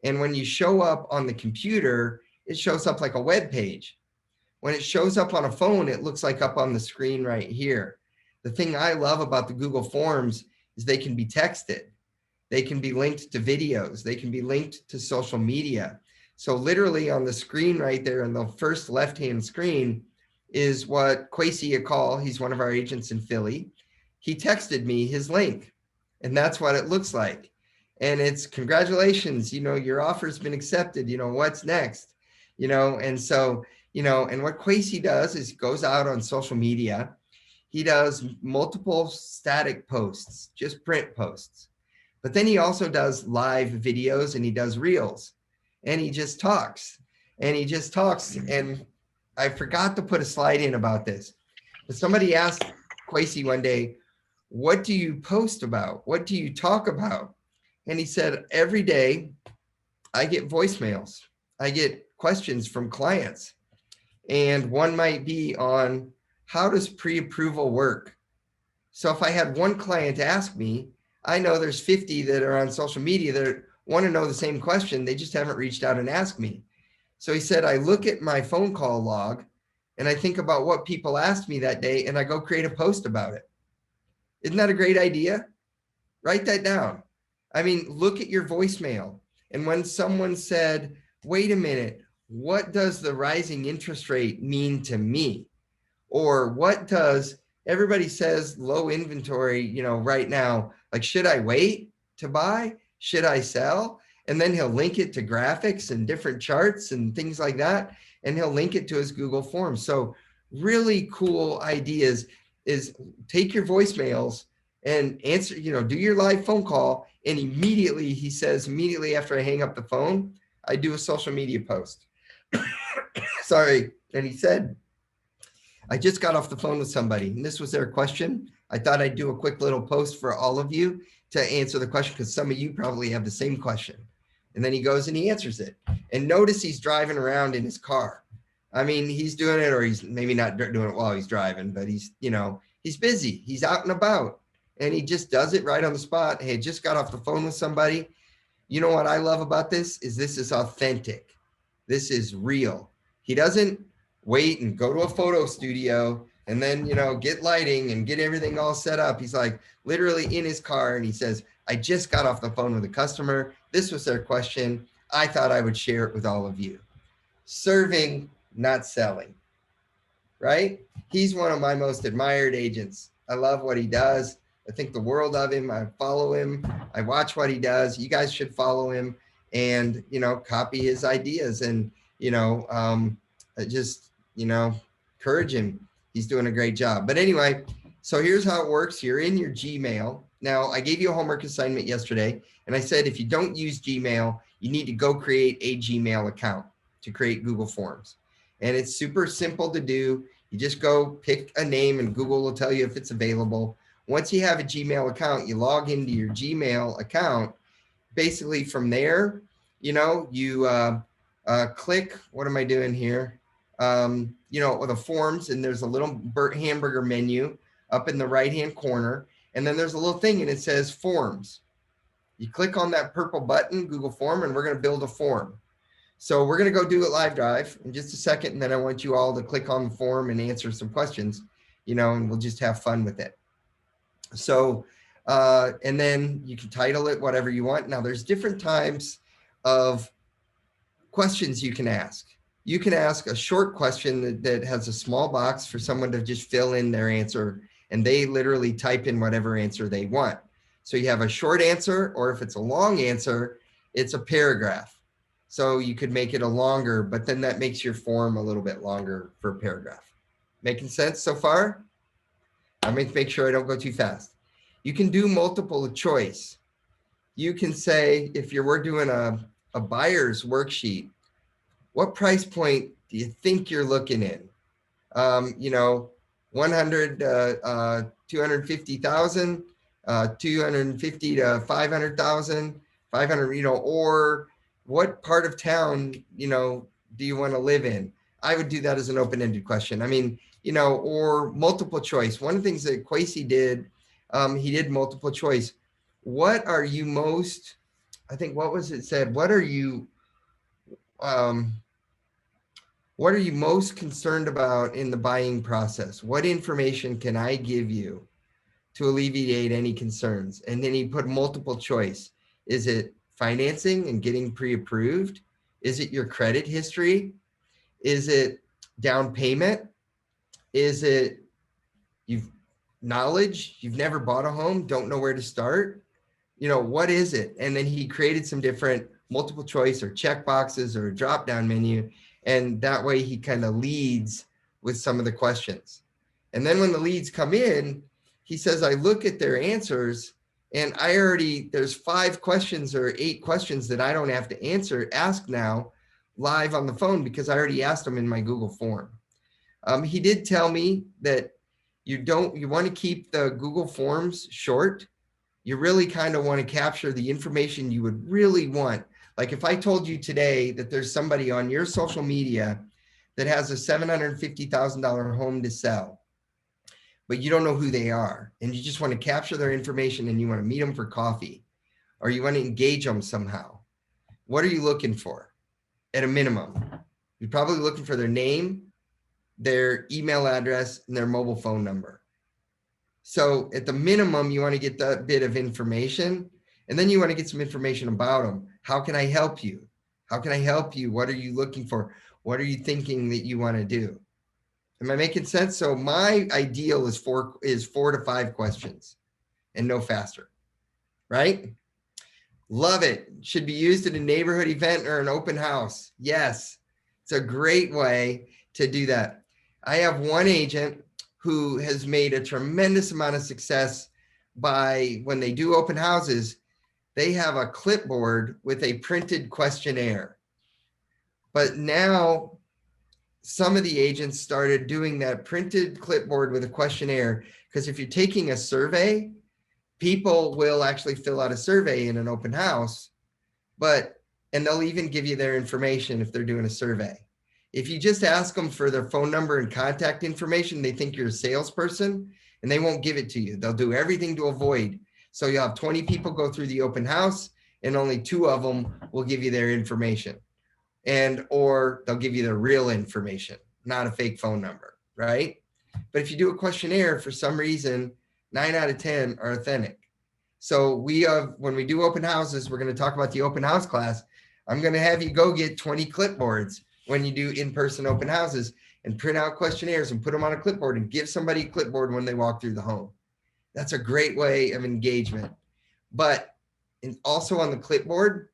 And when you show up on the computer, it shows up like a web page. When it shows up on a phone, it looks like up on the screen right here. The thing I love about the Google Forms is they can be texted. They can be linked to videos. They can be linked to social media. So literally on the screen right there in the first left-hand screen is what Kwesi Akal, he's one of our agents in Philly, he texted me his link. And that's what it looks like. And it's congratulations, your offer's been accepted, what's next? And so, and what Kwesi does is goes out on social media. He does multiple static posts, just print posts. But then he also does live videos and he does reels and he just talks and he just talks. And I forgot to put a slide in about this, but somebody asked Kwesi one day, what do you post about? What do you talk about? And he said, every day I get voicemails. I get questions from clients. And one might be on how does pre-approval work? So if I had one client ask me, I know there's 50 that are on social media that want to know the same question. They just haven't reached out and asked me. So he said, I look at my phone call log and I think about what people asked me that day and I go create a post about it. Isn't that a great idea? Write that down. I mean, look at your voicemail. And when someone said, wait a minute, what does the rising interest rate mean to me? Or what does, everybody says low inventory, right now, like, should I wait to buy? Should I sell? And then he'll link it to graphics and different charts and things like that. And he'll link it to his Google Forms. So really cool ideas is take your voicemails and answer, do your live phone call. And immediately, he says, immediately after I hang up the phone, I do a social media post. Sorry. And he said, I just got off the phone with somebody and this was their question. I thought I'd do a quick little post for all of you to answer the question because some of you probably have the same question. And then he goes and he answers it. And notice he's driving around in his car. I mean, he's doing it, or he's maybe not doing it while he's driving, but he's, he's busy. He's out and about and he just does it right on the spot. Hey, just got off the phone with somebody. You know what I love about this is authentic. This is real. He doesn't wait and go to a photo studio and then, get lighting and get everything all set up. He's like literally in his car and he says, I just got off the phone with a customer. This was their question. I thought I would share it with all of you. Serving, not selling, right? He's one of my most admired agents. I love what he does. I think the world of him. I follow him. I watch what he does. You guys should follow him and, copy his ideas and, just, encourage him. He's doing a great job. But anyway, so here's how it works. You're in your Gmail. Now, I gave you a homework assignment yesterday, and I said if you don't use Gmail, you need to go create a Gmail account to create Google Forms. And it's super simple to do. You just go pick a name and Google will tell you if it's available. Once you have a Gmail account, you log into your Gmail account. Basically from there, you click, what am I doing here? With the forms, and there's a little hamburger menu up in the right-hand corner. And then there's a little thing and it says forms. You click on that purple button, Google Form, and we're going to build a form. So we're going to go do it live drive in just a second. And then I want you all to click on the form and answer some questions, and we'll just have fun with it. So, and then you can title it whatever you want. Now there's different types of questions you can ask. You can ask a short question that has a small box for someone to just fill in their answer, and they literally type in whatever answer they want. So you have a short answer, or if it's a long answer, it's a paragraph. So you could make it a longer, but then that makes your form a little bit longer for a paragraph. Making sense so far? I'm going to make sure I don't go too fast. You can do multiple choice. You can say, if we're doing a buyer's worksheet, what price point do you think you're looking in? 100, 250,000, 250 to 500,000, 500, or what part of town, do you want to live in? I would do that as an open-ended question. I mean, or multiple choice. One of the things that Kwesi did, he did multiple choice. What are you most, I think, what was it said? What are you most concerned about in the buying process? What information can I give you to alleviate any concerns? And then he put multiple choice. Is it financing and getting pre-approved? Is it your credit history? Is it down payment? Is it knowledge? You've never bought a home, don't know where to start? What is it? And then he created some different multiple choice or check boxes or a drop-down menu. And that way he kind of leads with some of the questions. And then when the leads come in, he says, I look at their answers and there's 5 questions or 8 questions that I don't have to ask now live on the phone because I already asked them in my Google form. He did tell me that you want to keep the Google forms short. You really kind of want to capture the information you would really want. Like if I told you today that there's somebody on your social media that has a $750,000 home to sell, but you don't know who they are, and you just want to capture their information and you want to meet them for coffee, or you want to engage them somehow. What are you looking for at a minimum? You're probably looking for their name, their email address, and their mobile phone number. So at the minimum, you want to get that bit of information, and then you want to get some information about them. How can I help you? How can I help you? What are you looking for? What are you thinking that you want to do? Am I making sense? So my ideal is 4 to 5 questions and no faster, right? Love it. Should be used at a neighborhood event or an open house. Yes, it's a great way to do that. I have one agent who has made a tremendous amount of success by when they do open houses, they have a clipboard with a printed questionnaire. But now some of the agents started doing that printed clipboard with a questionnaire, because if you're taking a survey, people will actually fill out a survey in an open house, and they'll even give you their information if they're doing a survey. If you just ask them for their phone number and contact information, they think you're a salesperson and they won't give it to you. They'll do everything to avoid. So you'll have 20 people go through the open house and only 2 of them will give you their information, or they'll give you their real information, not a fake phone number, right? But if you do a questionnaire, for some reason, 9 out of 10 are authentic. So when we do open houses, we're going to talk about the open house class. I'm going to have you go get 20 clipboards when you do in-person open houses and print out questionnaires and put them on a clipboard and give somebody a clipboard when they walk through the home. That's a great way of engagement. But also on the clipboard,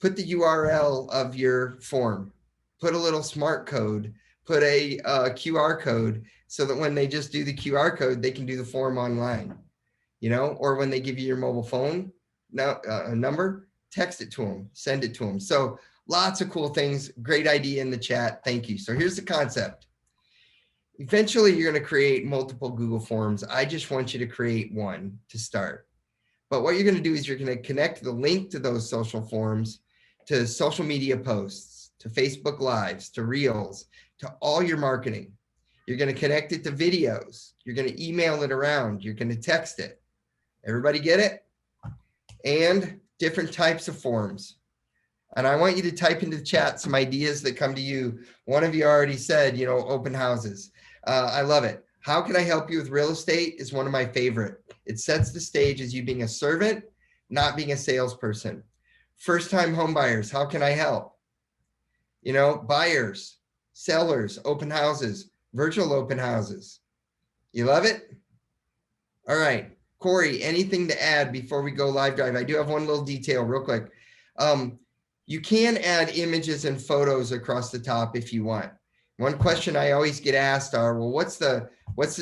put the URL of your form, put a little smart code, put a QR code, so that when they just do the QR code, they can do the form online, or when they give you your mobile phone number, text it to them, send it to them. So lots of cool things. Great idea in the chat. Thank you. So here's the concept. Eventually, you're going to create multiple Google Forms. I just want you to create one to start. But what you're going to do is you're going to connect the link to those social forms to social media posts, to Facebook Lives, to Reels, to all your marketing. You're going to connect it to videos. You're going to email it around. You're going to text it. Everybody get it? And different types of forms. And I want you to type into the chat some ideas that come to you. One of you already said, open houses. I love it. How can I help you with real estate is one of my favorite. It sets the stage as you being a servant, not being a salesperson. First-time home buyers, how can I help? Buyers, sellers, open houses, virtual open houses. You love it? All right. Corey, anything to add before we go live drive? I do have one little detail real quick. You can add images and photos across the top if you want. One question I always get asked are, well, what's the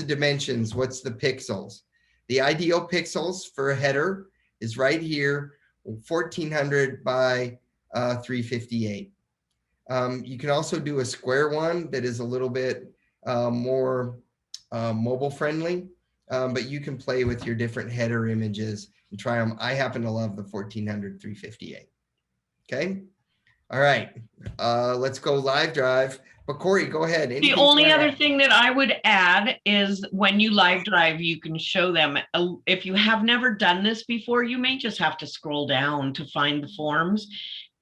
dimensions? What's the pixels? The ideal pixels for a header is right here, 1400 by 358. You can also do a square one that is a little bit more mobile friendly, but you can play with your different header images and try them. I happen to love the 1400 358. Okay. All right. Let's go live drive. But Corey, go ahead. The only other thing that I would add is when you live drive, you can show them. If you have never done this before, you may just have to scroll down to find the forms.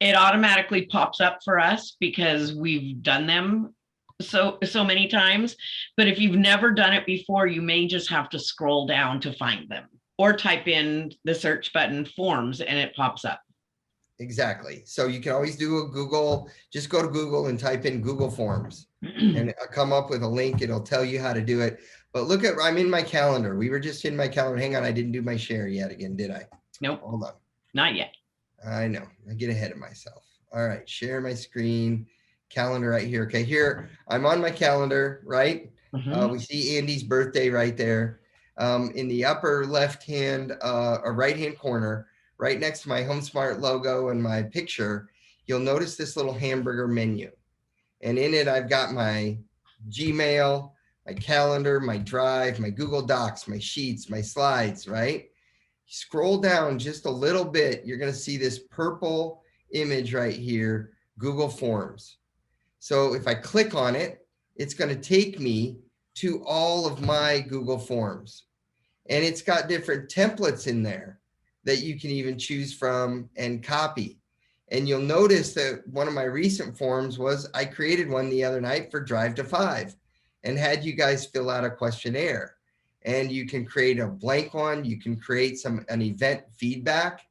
It automatically pops up for us because we've done them so many times. But if you've never done it before, you may just have to scroll down to find them, or type in the search button forms and it pops up. Exactly. So you can always do a Google, just go to Google and type in Google Forms and come up with a link. It'll tell you how to do it. But look at, I'm in my calendar. We were just in my calendar. Hang on. I didn't do my share yet again, did I? Nope. Hold on. Not yet. I know. I get ahead of myself. All right. Share my screen. Calendar right here. Okay. Here, I'm on my calendar, right? We see Andy's birthday right there. In the upper left-hand or right-hand corner, right next to my HomeSmart logo and my picture, you'll notice this little hamburger menu. And in it, I've got my Gmail, my calendar, my Drive, my Google Docs, my sheets, my slides, right? Scroll down just a little bit, you're going to see this purple image right here, Google Forms. So if I click on it, it's going to take me to all of my Google Forms. And it's got different templates in there that you can even choose from and copy. And you'll notice that one of my recent forms was I created one the other night for Drive to 5 and had you guys fill out a questionnaire. And you can create a blank one. You can create an event feedback,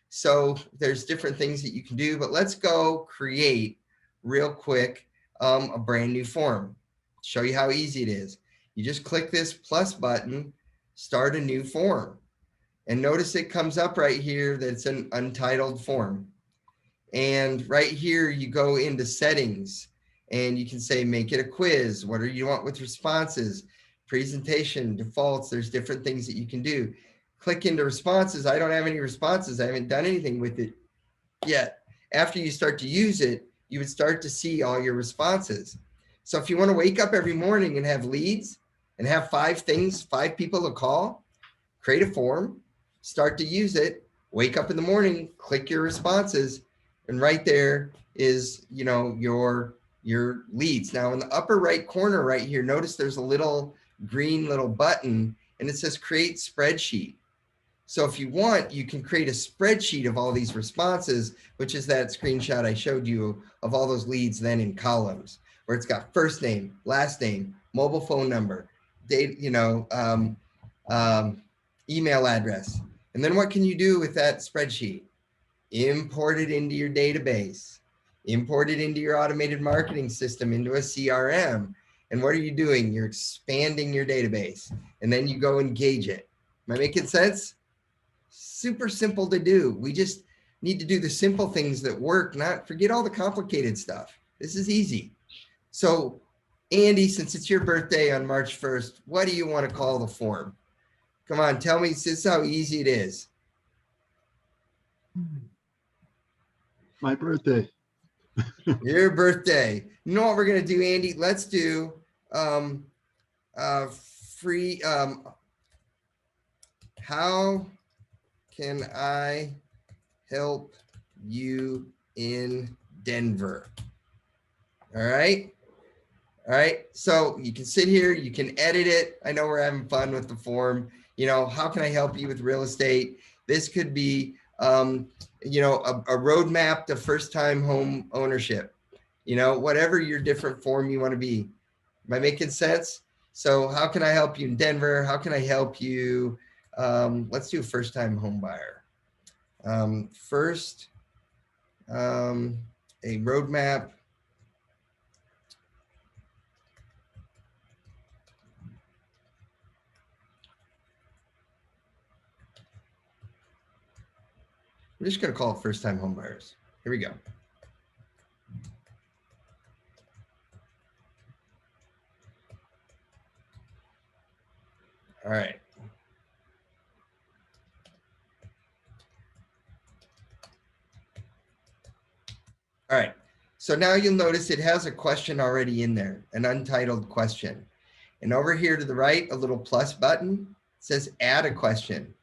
So there's different things that you can do, but let's go create real quick a brand new form. Show you how easy it is. You just click this plus button, start a new form. And notice it comes up right here that it's an untitled form. And right here, you go into settings and you can say, make it a quiz. What do you want with responses? Presentation, defaults, there's different things that you can do. Click into responses. I don't have any responses. I haven't done anything with it yet. After you start to use it, you would start to see all your responses. So if you want to wake up every morning and have leads and have 5 people to call, create a form, start to use it, wake up in the morning, click your responses, and right there is, your leads. Now in the upper right corner right here, notice there's a little green button and it says create spreadsheet. So if you want, you can create a spreadsheet of all these responses, which is that screenshot I showed you of all those leads then in columns, where it's got first name, last name, mobile phone number, date, email address. And then what can you do with that spreadsheet? Import it into your database, import it into your automated marketing system, into a CRM. And what are you doing? You're expanding your database, and then you go engage it. Am I making sense? Super simple to do. We just need to do the simple things that work, not forget all the complicated stuff. This is easy. So Andy, since it's your birthday on March 1st, what do you want to call the form? Come on, tell me, this is how easy it is. My birthday. Your birthday. You know what we're going to do, Andy? Let's do free. How can I help you in Denver? All right. All right. So you can sit here, you can edit it. I know we're having fun with the form. You know, how can I help you with real estate? This could be, you know, a roadmap to first-time home ownership. You know, whatever your different form you want to be. Am I making sense? So how can I help you in Denver? How can I help you? Let's do first-time home buyer. First, a roadmap. We're just going to call it first-time home buyers. Here we go. All right. All right. So now you'll notice it has a question already in there, an untitled question. And over here to the right, a little plus button says add a question.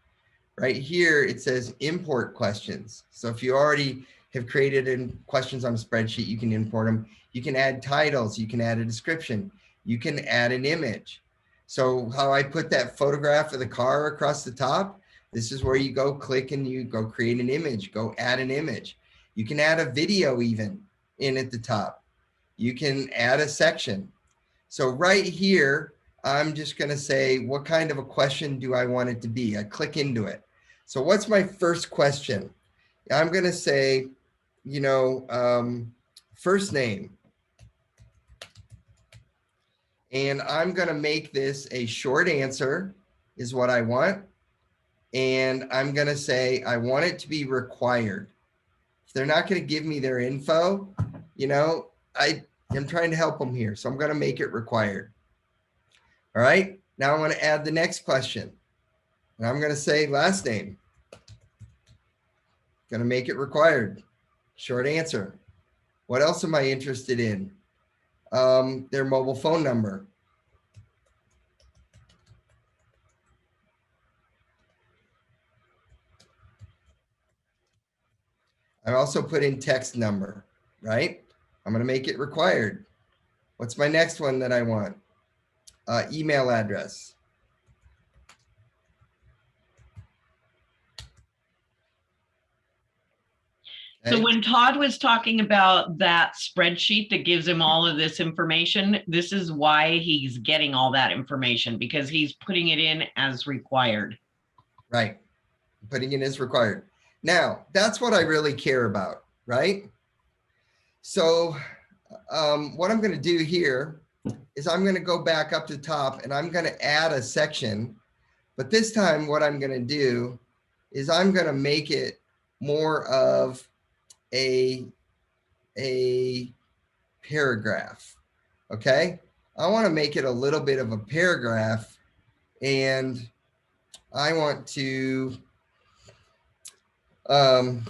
Right here, it says import questions. So if you already have created questions on a spreadsheet, you can import them. You can add titles. You can add a description. You can add an image. So how I put that photograph of the car across the top, this is where you go click and you go create an image, go add an image. You can add a video even in at the top. You can add a section. So right here, I'm just going to say, what kind of a question do I want it to be? I click into it. So what's my first question? I'm going to say, you know, first name. And I'm going to make this a short answer is what I want. And I'm going to say, I want it to be required. If they're not going to give me their info, you know, I'm trying to help them here. So I'm going to make it required. All right. Now I'm going to add the next question. And I'm going to say last name. Going to make it required. Short answer. What else am I interested in? Their mobile phone number. I also put in text number, right? I'm going to make it required. What's my next one that I want? Email address. So when Todd was talking about that spreadsheet that gives him all of this information, this is why he's getting all that information, because he's putting it in as required. Right. Putting it as required. Now, that's what I really care about, right? So what I'm going to do here is I'm going to go back up to the top and I'm going to add a section. But this time what I'm going to do is I'm going to make it more of a paragraph. Okay. I want to make it a little bit of a paragraph, and I want to, I'm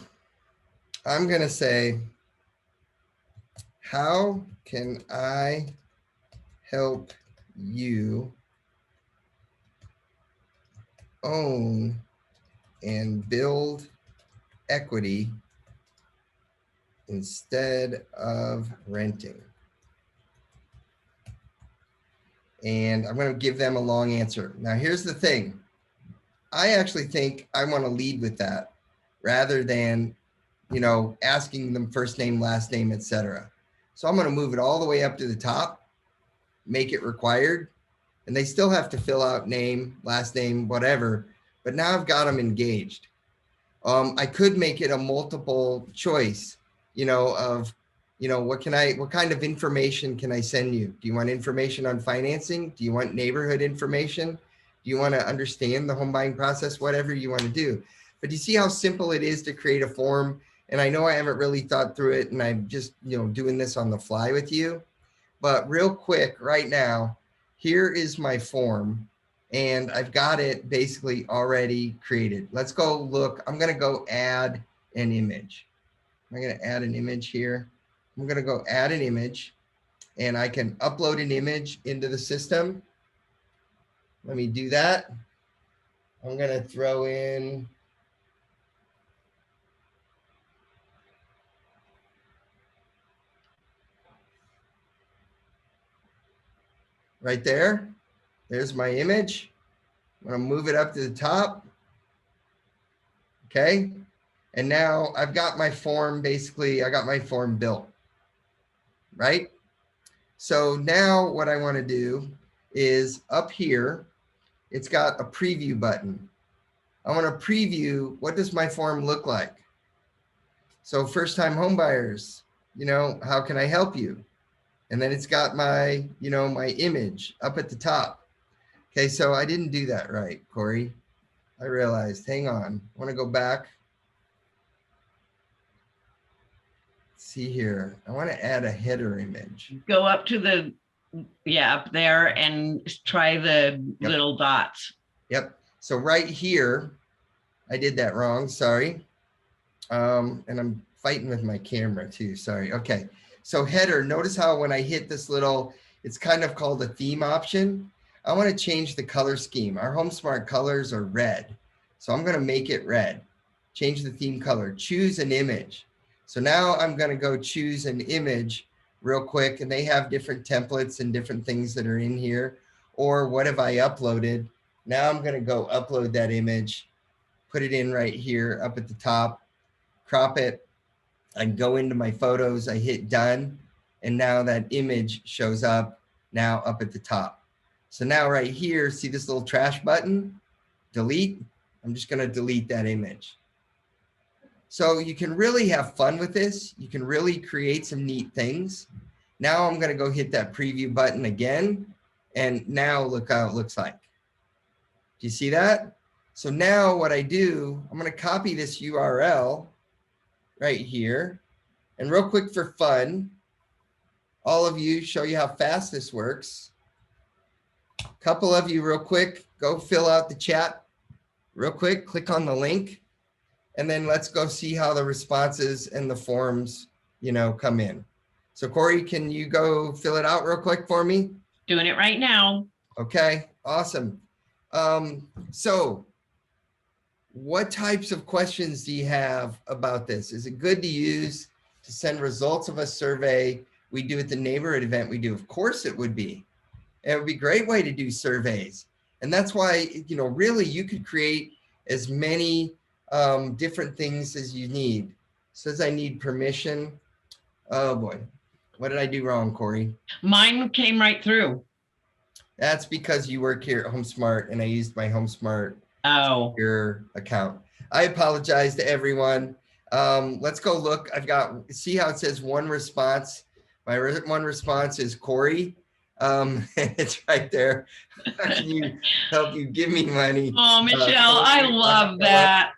going to say, how can I help you own and build equity instead of renting? And I'm going to give them a long answer. Now, here's the thing. I actually think I want to lead with that rather than, asking them first name, last name, etc. So I'm going to move it all the way up to the top, make it required, and they still have to fill out name, last name, whatever. But now I've got them engaged. I could make it a multiple choice, of, what kind of information can I send you? Do you want information on financing? Do you want neighborhood information? Do you want to understand the home buying process? Whatever you want to do. But do you see how simple it is to create a form? And I know I haven't really thought through it, and I'm just, doing this on the fly with you. But real quick, right now, here is my form, and I've got it basically already created. Let's go look. I'm going to go add an image. I'm going to add an image here. I'm going to go add an image, and I can upload an image into the system. Let me do that. I'm going to throw in right there. There's my image. I'm going to move it up to the top. Okay. And now I've got my form, basically, I got my form built, right? So now what I want to do is up here, it's got a preview button. I want to preview, what does my form look like? So first time home buyers, how can I help you? And then it's got my, my image up at the top. Okay, so I didn't do that right, Corey. I realized, hang on, I want to go back. See here, I want to add a header image. Go up to the, up there and try the little dots. Yep. So right here, I did that wrong, sorry. And I'm fighting with my camera too, sorry. Okay, so header, notice how when I hit this little, it's kind of called a theme option. I want to change the color scheme. Our HomeSmart colors are red. So I'm going to make it red. Change the theme color, choose an image. So now I'm going to go choose an image real quick, and they have different templates and different things that are in here. Or what have I uploaded? Now I'm going to go upload that image, put it in right here up at the top, crop it. I go into my photos, I hit done, and now that image shows up now up at the top. So now right here, see this little trash button, delete. I'm just going to delete that image. So you can really have fun with this. You can really create some neat things. Now I'm going to go hit that preview button again. And now look how it looks like. Do you see that? So now what I do, I'm going to copy this URL right here. And real quick for fun, all of you, show you how fast this works. A couple of you real quick, go fill out the chat real quick, click on the link. And then let's go see how the responses and the forms, come in. So Corey, can you go fill it out real quick for me? Doing it right now. Okay, awesome. So what types of questions do you have about this? Is it good to use to send results of a survey we do at the neighborhood event we do? Of course it would be. It would be a great way to do surveys. And that's why, really you could create as many different things as you need. It says I need permission. Oh boy, what did I do wrong, Corey? Mine came right through. That's because you work here at HomeSmart and I used my HomeSmart your account. I apologize to everyone. Let's go look. See how it says one response. My one response is Corey. It's right there. How can you help you give me money? Oh, Michelle, I love that.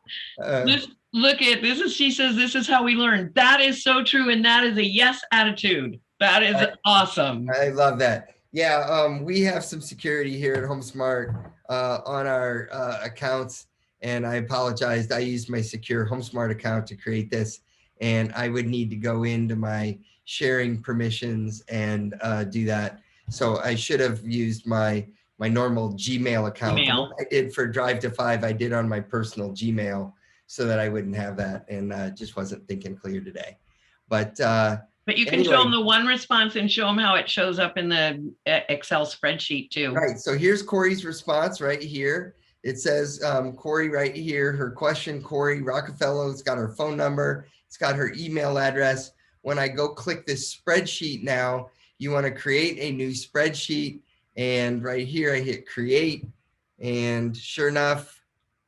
Look at this. She says, this is how we learn. That is so true. And that is a yes attitude. That is awesome. I love that. Yeah, we have some security here at HomeSmart on our accounts. And I apologized. I used my secure HomeSmart account to create this. And I would need to go into my sharing permissions and do that. So I should have used my normal Gmail account. What I did for Drive to 5, I did on my personal Gmail so that I wouldn't have that, and just wasn't thinking clear today. But you can show them the one response and show them how it shows up in the Excel spreadsheet too. Right. So here's Corey's response right here. It says Corey right here, her question, Corey Rockefeller, it's got her phone number, it's got her email address. When I go click this spreadsheet now, you want to create a new spreadsheet. And right here, I hit create. And sure enough,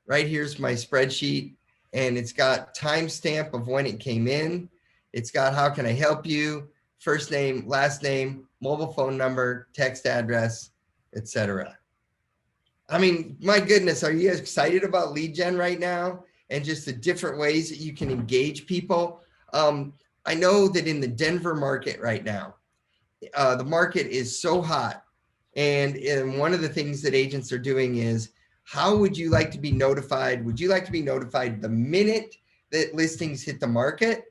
right here's my spreadsheet. And it's got timestamp of when it came in. It's got how can I help you, first name, last name, mobile phone number, text address, etc. I mean, my goodness, are you excited about lead gen right now and just the different ways that you can engage people? I know that in the Denver market right now, the market is so hot. And one of the things that agents are doing is, how would you like to be notified? Would you like to be notified the minute that listings hit the market?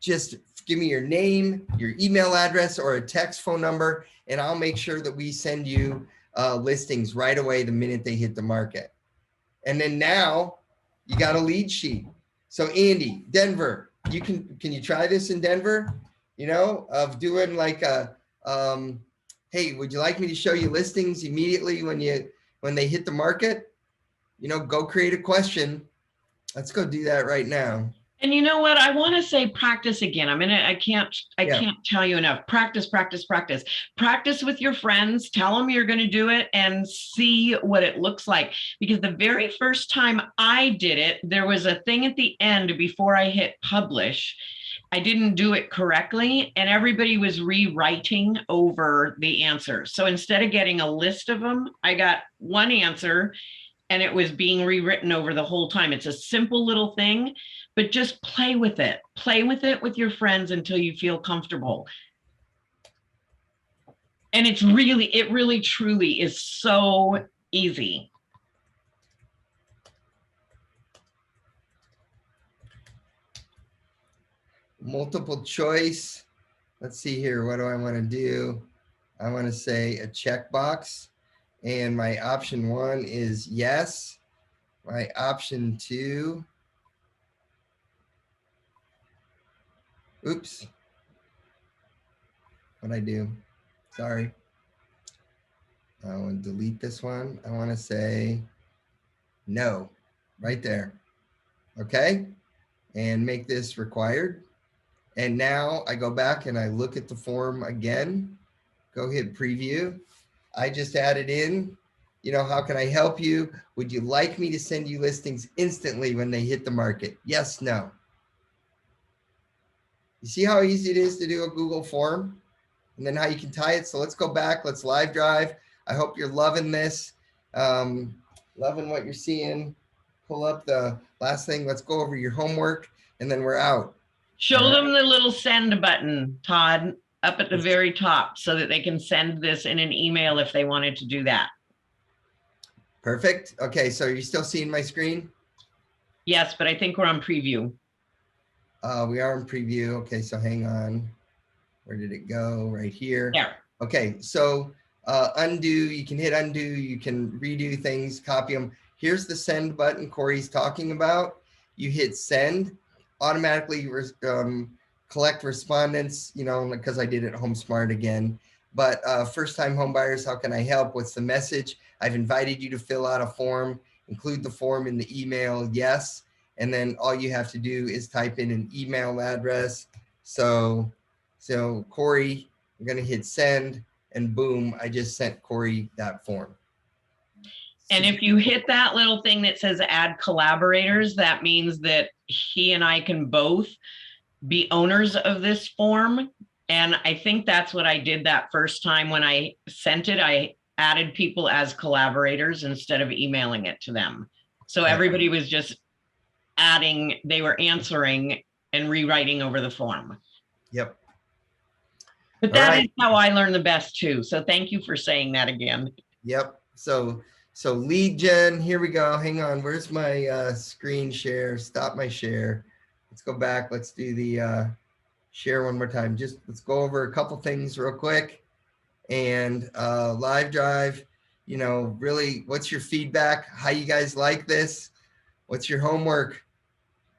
Just give me your name, your email address, or a text phone number, and I'll make sure that we send you listings right away the minute they hit the market. And then now you got a lead sheet. So Andy, Denver, can you try this in Denver? You know, of doing like a, hey, would you like me to show you listings immediately when they hit the market? You know, go create a question. Let's go do that right now. And you know what? I want to say practice again. I can't tell you enough. Practice, practice, practice. Practice with your friends. Tell them you're going to do it and see what it looks like. Because the very first time I did it, there was a thing at the end before I hit publish. I didn't do it correctly, and everybody was rewriting over the answers. So instead of getting a list of them, I got one answer, and it was being rewritten over the whole time. It's a simple little thing, but just play with it. Play with it with your friends until you feel comfortable. And it really, truly is so easy. Multiple choice. Let's see here. What do I want to do? I want to say a checkbox. And my option 1 is yes. My option 2. Oops. What'd I do? Sorry. I want to delete this one. I want to say no, right there. Okay. And make this required. And now I go back and I look at the form again. Go hit preview. I just added in, you know, how can I help you? Would you like me to send you listings instantly when they hit the market? Yes, no. You see how easy it is to do a Google form and then how you can tie it. So let's go back. Let's live drive. I hope you're loving this. Loving what you're seeing. Pull up the last thing. Let's go over your homework and then we're out. Show them the little send button, Todd, up at the very top so that they can send this in an email if they wanted to do that. Perfect. Okay, so are you still seeing my screen? Yes, but I think we're on preview. We are in preview. Okay, so hang on. Where did it go? Right here. Yeah. Okay, so undo, you can hit undo, you can redo things, copy them. Here's the send button Corey's talking about. You hit send, automatically collect respondents, you know, because I did it HomeSmart again. But first time home buyers, how can I help? What's the message? I've invited you to fill out a form, include the form in the email, yes. And then all you have to do is type in an email address. So Corey, I'm gonna hit send and boom, I just sent Corey that form. And if you hit that little thing that says add collaborators, that means that he and I can both be owners of this form. And I think that's what I did that first time when I sent it. I added people as collaborators instead of emailing it to them. So everybody was just adding, they were answering and rewriting over the form. Yep. But that is how I learn the best too. So thank you for saying that again. Yep. So lead gen, here we go. Hang on. Where's my screen share? Stop my share. Let's go back. Let's do the share one more time. Just let's go over a couple things real quick. And live drive, you know, really, what's your feedback? How you guys like this? What's your homework?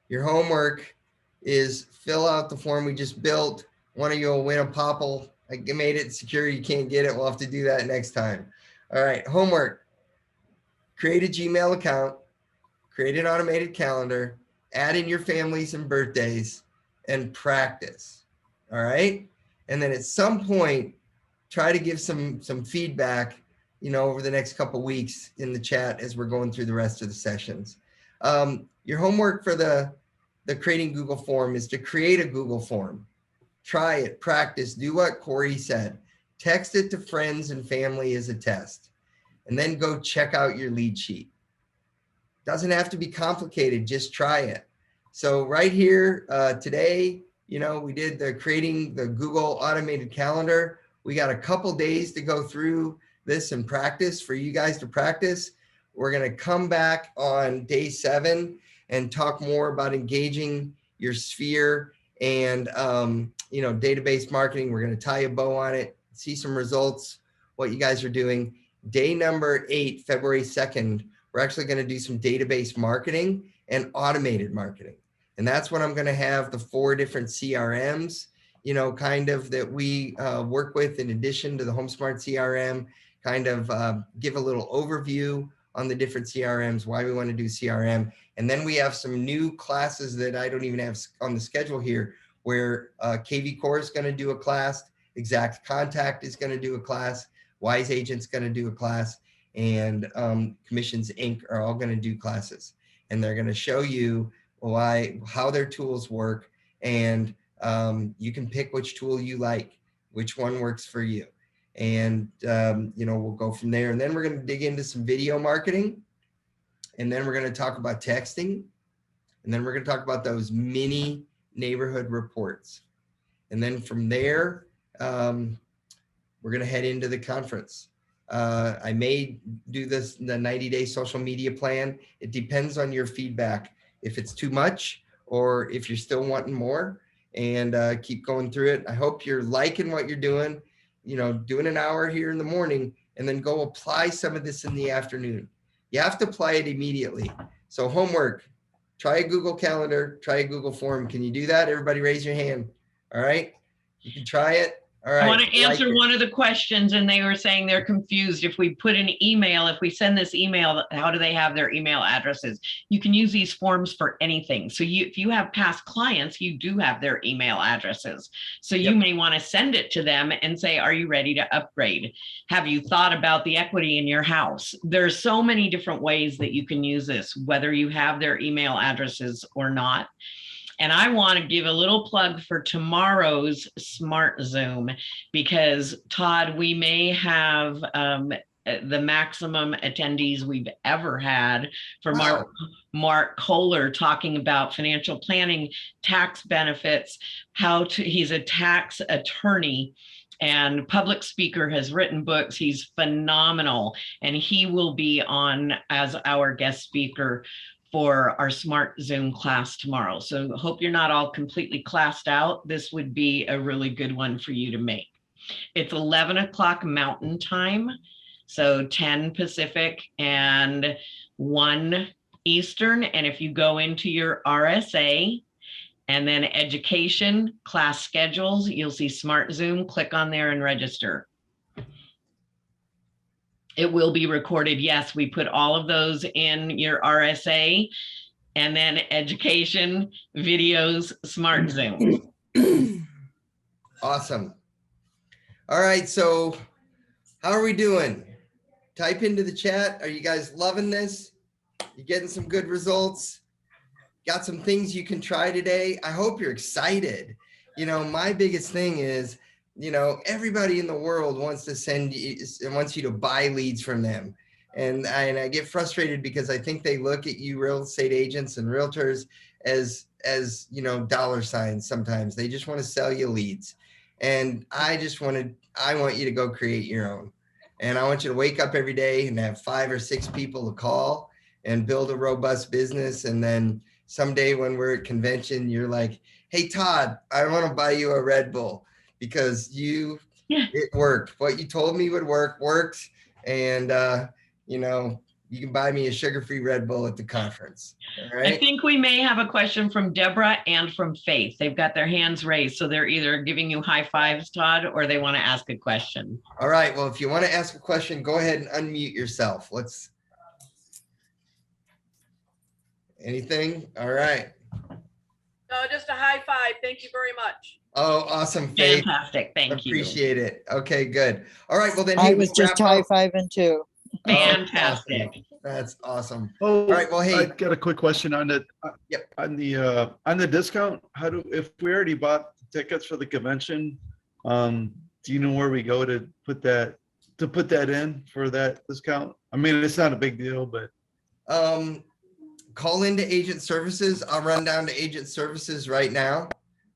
Your homework is fill out the form we just built. One of you will win a popple. I made it secure. You can't get it. We'll have to do that next time. All right, homework. create a Gmail account, create an automated calendar, add in your families and birthdays, and practice. All right. And then at some point, try to give some feedback, over the next couple of weeks in the chat as we're going through the rest of the sessions. Your homework for the creating Google form is to create a Google form. Try it, practice, do what Corey said. Text it to friends and family as a test, and then go check out your lead sheet. Doesn't have to be complicated, just try it. So right here today, we did the creating the Google automated calendar. We got a couple days to go through this and practice for you guys to practice. We're going to come back on day 7 and talk more about engaging your sphere and, database marketing. We're going to tie a bow on it, see some results, what you guys are doing. Day number 8, February 2nd, we're actually going to do some database marketing and automated marketing. And that's what I'm going to have the 4 different CRMs, kind of that we work with in addition to the HomeSmart CRM, kind of give a little overview on the different CRMs, why we want to do CRM. And then we have some new classes that I don't even have on the schedule here, where KV Core is going to do a class, Exact Contact is going to do a class, Wise Agent's going to do a class, and Commissions Inc. are all going to do classes. And they're going to show you how their tools work, and you can pick which tool you like, which one works for you. And, we'll go from there. And then we're going to dig into some video marketing. And then we're going to talk about texting. And then we're going to talk about those mini neighborhood reports. And then from there, we're going to head into the conference. I may do the 90-day social media plan. It depends on your feedback. If it's too much or if you're still wanting more, and keep going through it. I hope you're liking what you're doing, doing an hour here in the morning, and then go apply some of this in the afternoon. You have to apply it immediately. So homework, try a Google Calendar, try a Google Form. Can you do that? Everybody raise your hand. All right. You can try it. All right. I want to answer one of the questions, and they were saying they're confused. If we put an email, if we send this email, how do they have their email addresses? You can use these forms for anything. So if you have past clients, you do have their email addresses. So you may want to send it to them and say, are you ready to upgrade? Have you thought about the equity in your house? There's so many different ways that you can use this, whether you have their email addresses or not. And I want to give a little plug for tomorrow's Smart Zoom, because Todd, we may have the maximum attendees we've ever had for Mark Kohler talking about financial planning, tax benefits, he's a tax attorney and public speaker, has written books. He's phenomenal. And he will be on as our guest speaker for our Smart Zoom class tomorrow. So hope you're not all completely classed out. This would be a really good one for you to make. It's 11 o'clock Mountain Time, so 10 Pacific and 1 Eastern. And if you go into your RSA and then education class schedules, you'll see Smart Zoom, click on there and register. It will be recorded. Yes, we put all of those in your RSA, and then education, videos, Smart Zoom. Awesome. All right. So how are we doing? Type into the chat. Are you guys loving this? You getting some good results? Got some things you can try today? I hope you're excited. My biggest thing is, everybody in the world wants you to buy leads from them. And I get frustrated because I think they look at you real estate agents and realtors as dollar signs. Sometimes they just want to sell you leads. And I want you to go create your own. And I want you to wake up every day and have 5 or 6 people to call and build a robust business. And then someday when we're at convention, you're like, hey, Todd, I want to buy you a Red Bull. Because it worked. What you told me would worked. And, you can buy me a sugar-free Red Bull at the conference. All right. I think we may have a question from Deborah and from Faith. They've got their hands raised. So they're either giving you high fives, Todd, or they want to ask a question. All right. Well, if you want to ask a question, go ahead and unmute yourself. Anything? All right. No, just a high five. Thank you very much. Oh, awesome, Faith. Fantastic. Thank you. Appreciate it. Okay, good. All right. Well, then, I hey, was we'll just wrap up. high-fiving too. Fantastic. Awesome. That's awesome. Oh, All right. Well, hey. I got a quick question on the, Yep. on the discount. If we already bought tickets for the convention, do you know where we go to put that in for that discount? I mean, it's not a big deal, but. Call into agent services. I'll run down to agent services right now.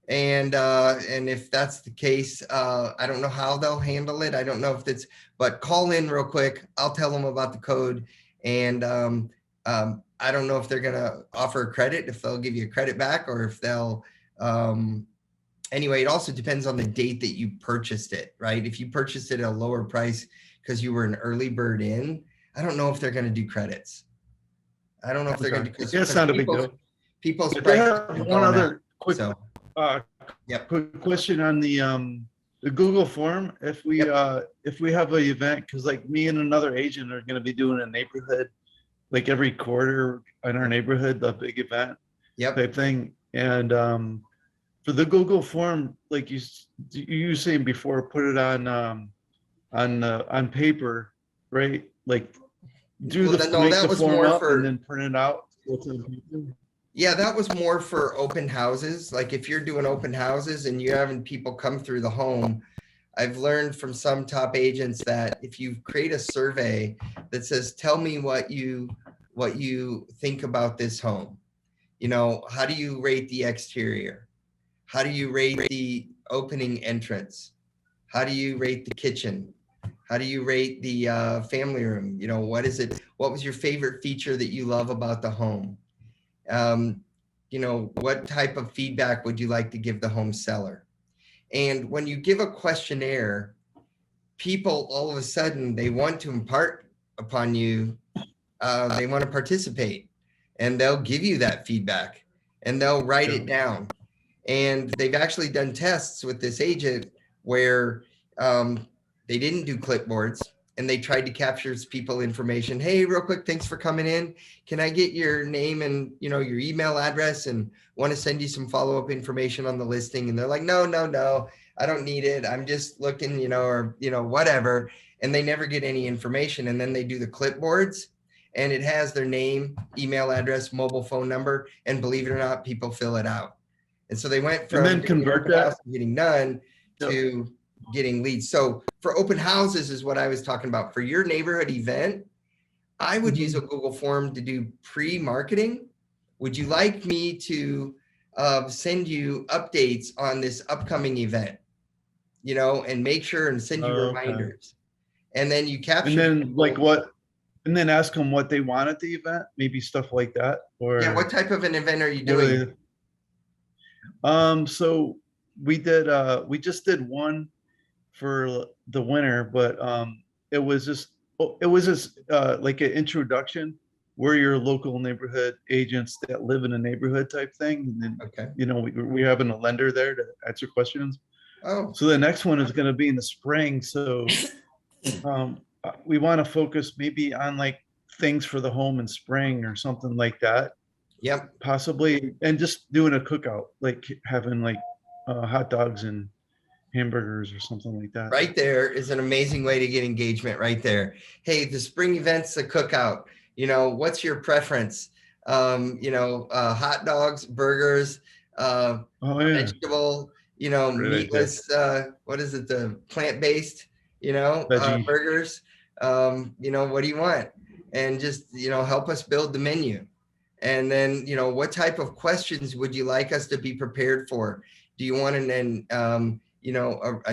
And if that's the case, I don't know how they'll handle it. I don't know if it's, but call in real quick. I'll tell them about the code. And I don't know if they're gonna offer a credit, if they'll give you a credit back, or if they'll, anyway, it also depends on the date that you purchased it, right? If you purchased it at a lower price because you were an early bird in, I don't know if they're gonna do credits. I don't know if they're gonna do. Yeah, it's not a big deal. People's But prices I are have one going other up, quick, so. Yep. quick question on the Google form. If we have an event, because like me and another agent are going to be doing a neighborhood, like every quarter in our neighborhood, the big event type thing. And for the Google form, like you were saying before, put it on paper, right? Like make the form up and then print it out. Yeah, that was more for open houses. Like if you're doing open houses and you're having people come through the home, I've learned from some top agents that if you create a survey that says, tell me what you think about this home, how do you rate the exterior? How do you rate the opening entrance? How do you rate the kitchen? How do you rate the family room? What is it? What was your favorite feature that you love about the home? What type of feedback would you like to give the home seller? And when you give a questionnaire, people all of a sudden, they want to impart upon you, they want to participate, and they'll give you that feedback and they'll write it down. And they've actually done tests with this agent where they didn't do clipboards and they tried to capture people information. Hey, real quick, thanks for coming in. Can I get your name and your email address, and want to send you some follow-up information on the listing? And they're like, no, I don't need it. I'm just looking, or whatever. And they never get any information. And then they do the clipboards and it has their name, email address, mobile phone number, and believe it or not, people fill it out. And so they went from and then convert that getting none to getting leads. So for open houses is what I was talking about. For your neighborhood event, I would use a Google form to do pre-marketing. Would you like me to send you updates on this upcoming event? And make sure and send you reminders. And then you capture. And then people. And then ask them what they want at the event, maybe stuff like that. Or yeah, what type of an event are you doing? So we just did one for the winter, but it was just like an introduction. We're your local neighborhood agents that live in a neighborhood type thing. And then, we're having a lender there to answer questions. Oh, so the next one is going to be in the spring. So we want to focus maybe on like things for the home in spring or something like that. Yep. Possibly. And just doing a cookout, like having like hot dogs and hamburgers or something like that. Right there is an amazing way to get engagement right there. Hey, the spring event's a cookout. What's your preference? Hot dogs, burgers, vegetable, meatless, what is it? The plant-based, burgers, what do you want? And just, help us build the menu. And then, what type of questions would you like us to be prepared for? Do you want a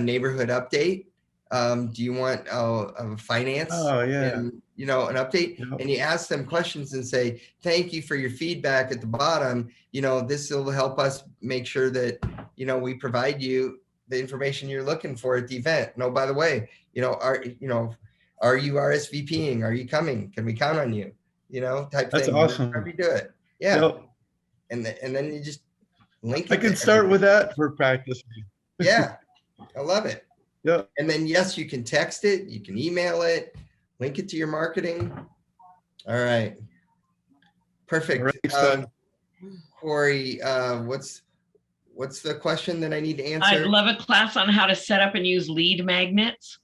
neighborhood update? Do you want a finance? And, an update? Yep. And you ask them questions and say, thank you for your feedback at the bottom. This will help us make sure that, we provide you the information you're looking for at the event. No, by the way, are you RSVPing? Are you coming? Can we count on you? Type That's thing. awesome. How do you do it? Yeah. Yep. And then you just link it. I can start with that for practice. Yeah. I love it. Yeah. And then, yes, you can text it, you can email it, link it to your marketing. All right. Perfect. Alright, son. Corey, what's the question that I need to I'd answer? love a class on how to set up and use lead magnets.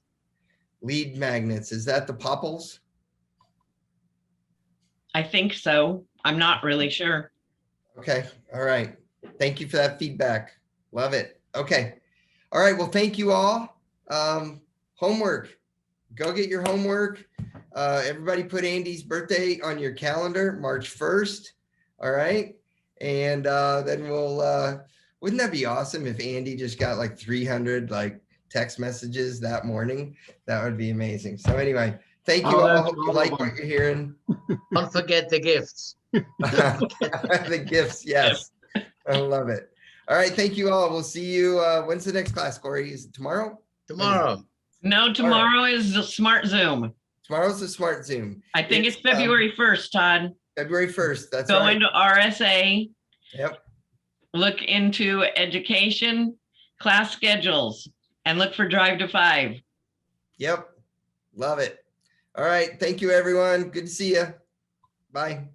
Lead magnets, is that the popples? I think so. I'm not really sure. Okay, all right. Thank you for that feedback. Love it. Okay. All right, well, thank you all. Homework. Go get your homework. Everybody put Andy's birthday on your calendar, March 1st. All right. And then wouldn't that be awesome if Andy just got like 300 like text messages that morning? That would be amazing. So anyway, thank you Oh, all. that's Hope you all like of them. what you're hearing. Don't forget the gifts. The gifts, yes. I love it. All right, thank you all. We'll see you. When's the next class, Corey? Is it tomorrow? Tomorrow. No, tomorrow is the Smart Zoom. Tomorrow's the Smart Zoom. I think it's February 1st, Todd. February 1st. That's Go right. into RSA, Yep. look into education, class schedules, and look for Drive to 5. Yep. Love it. All right. Thank you, everyone. Good to see you. Bye.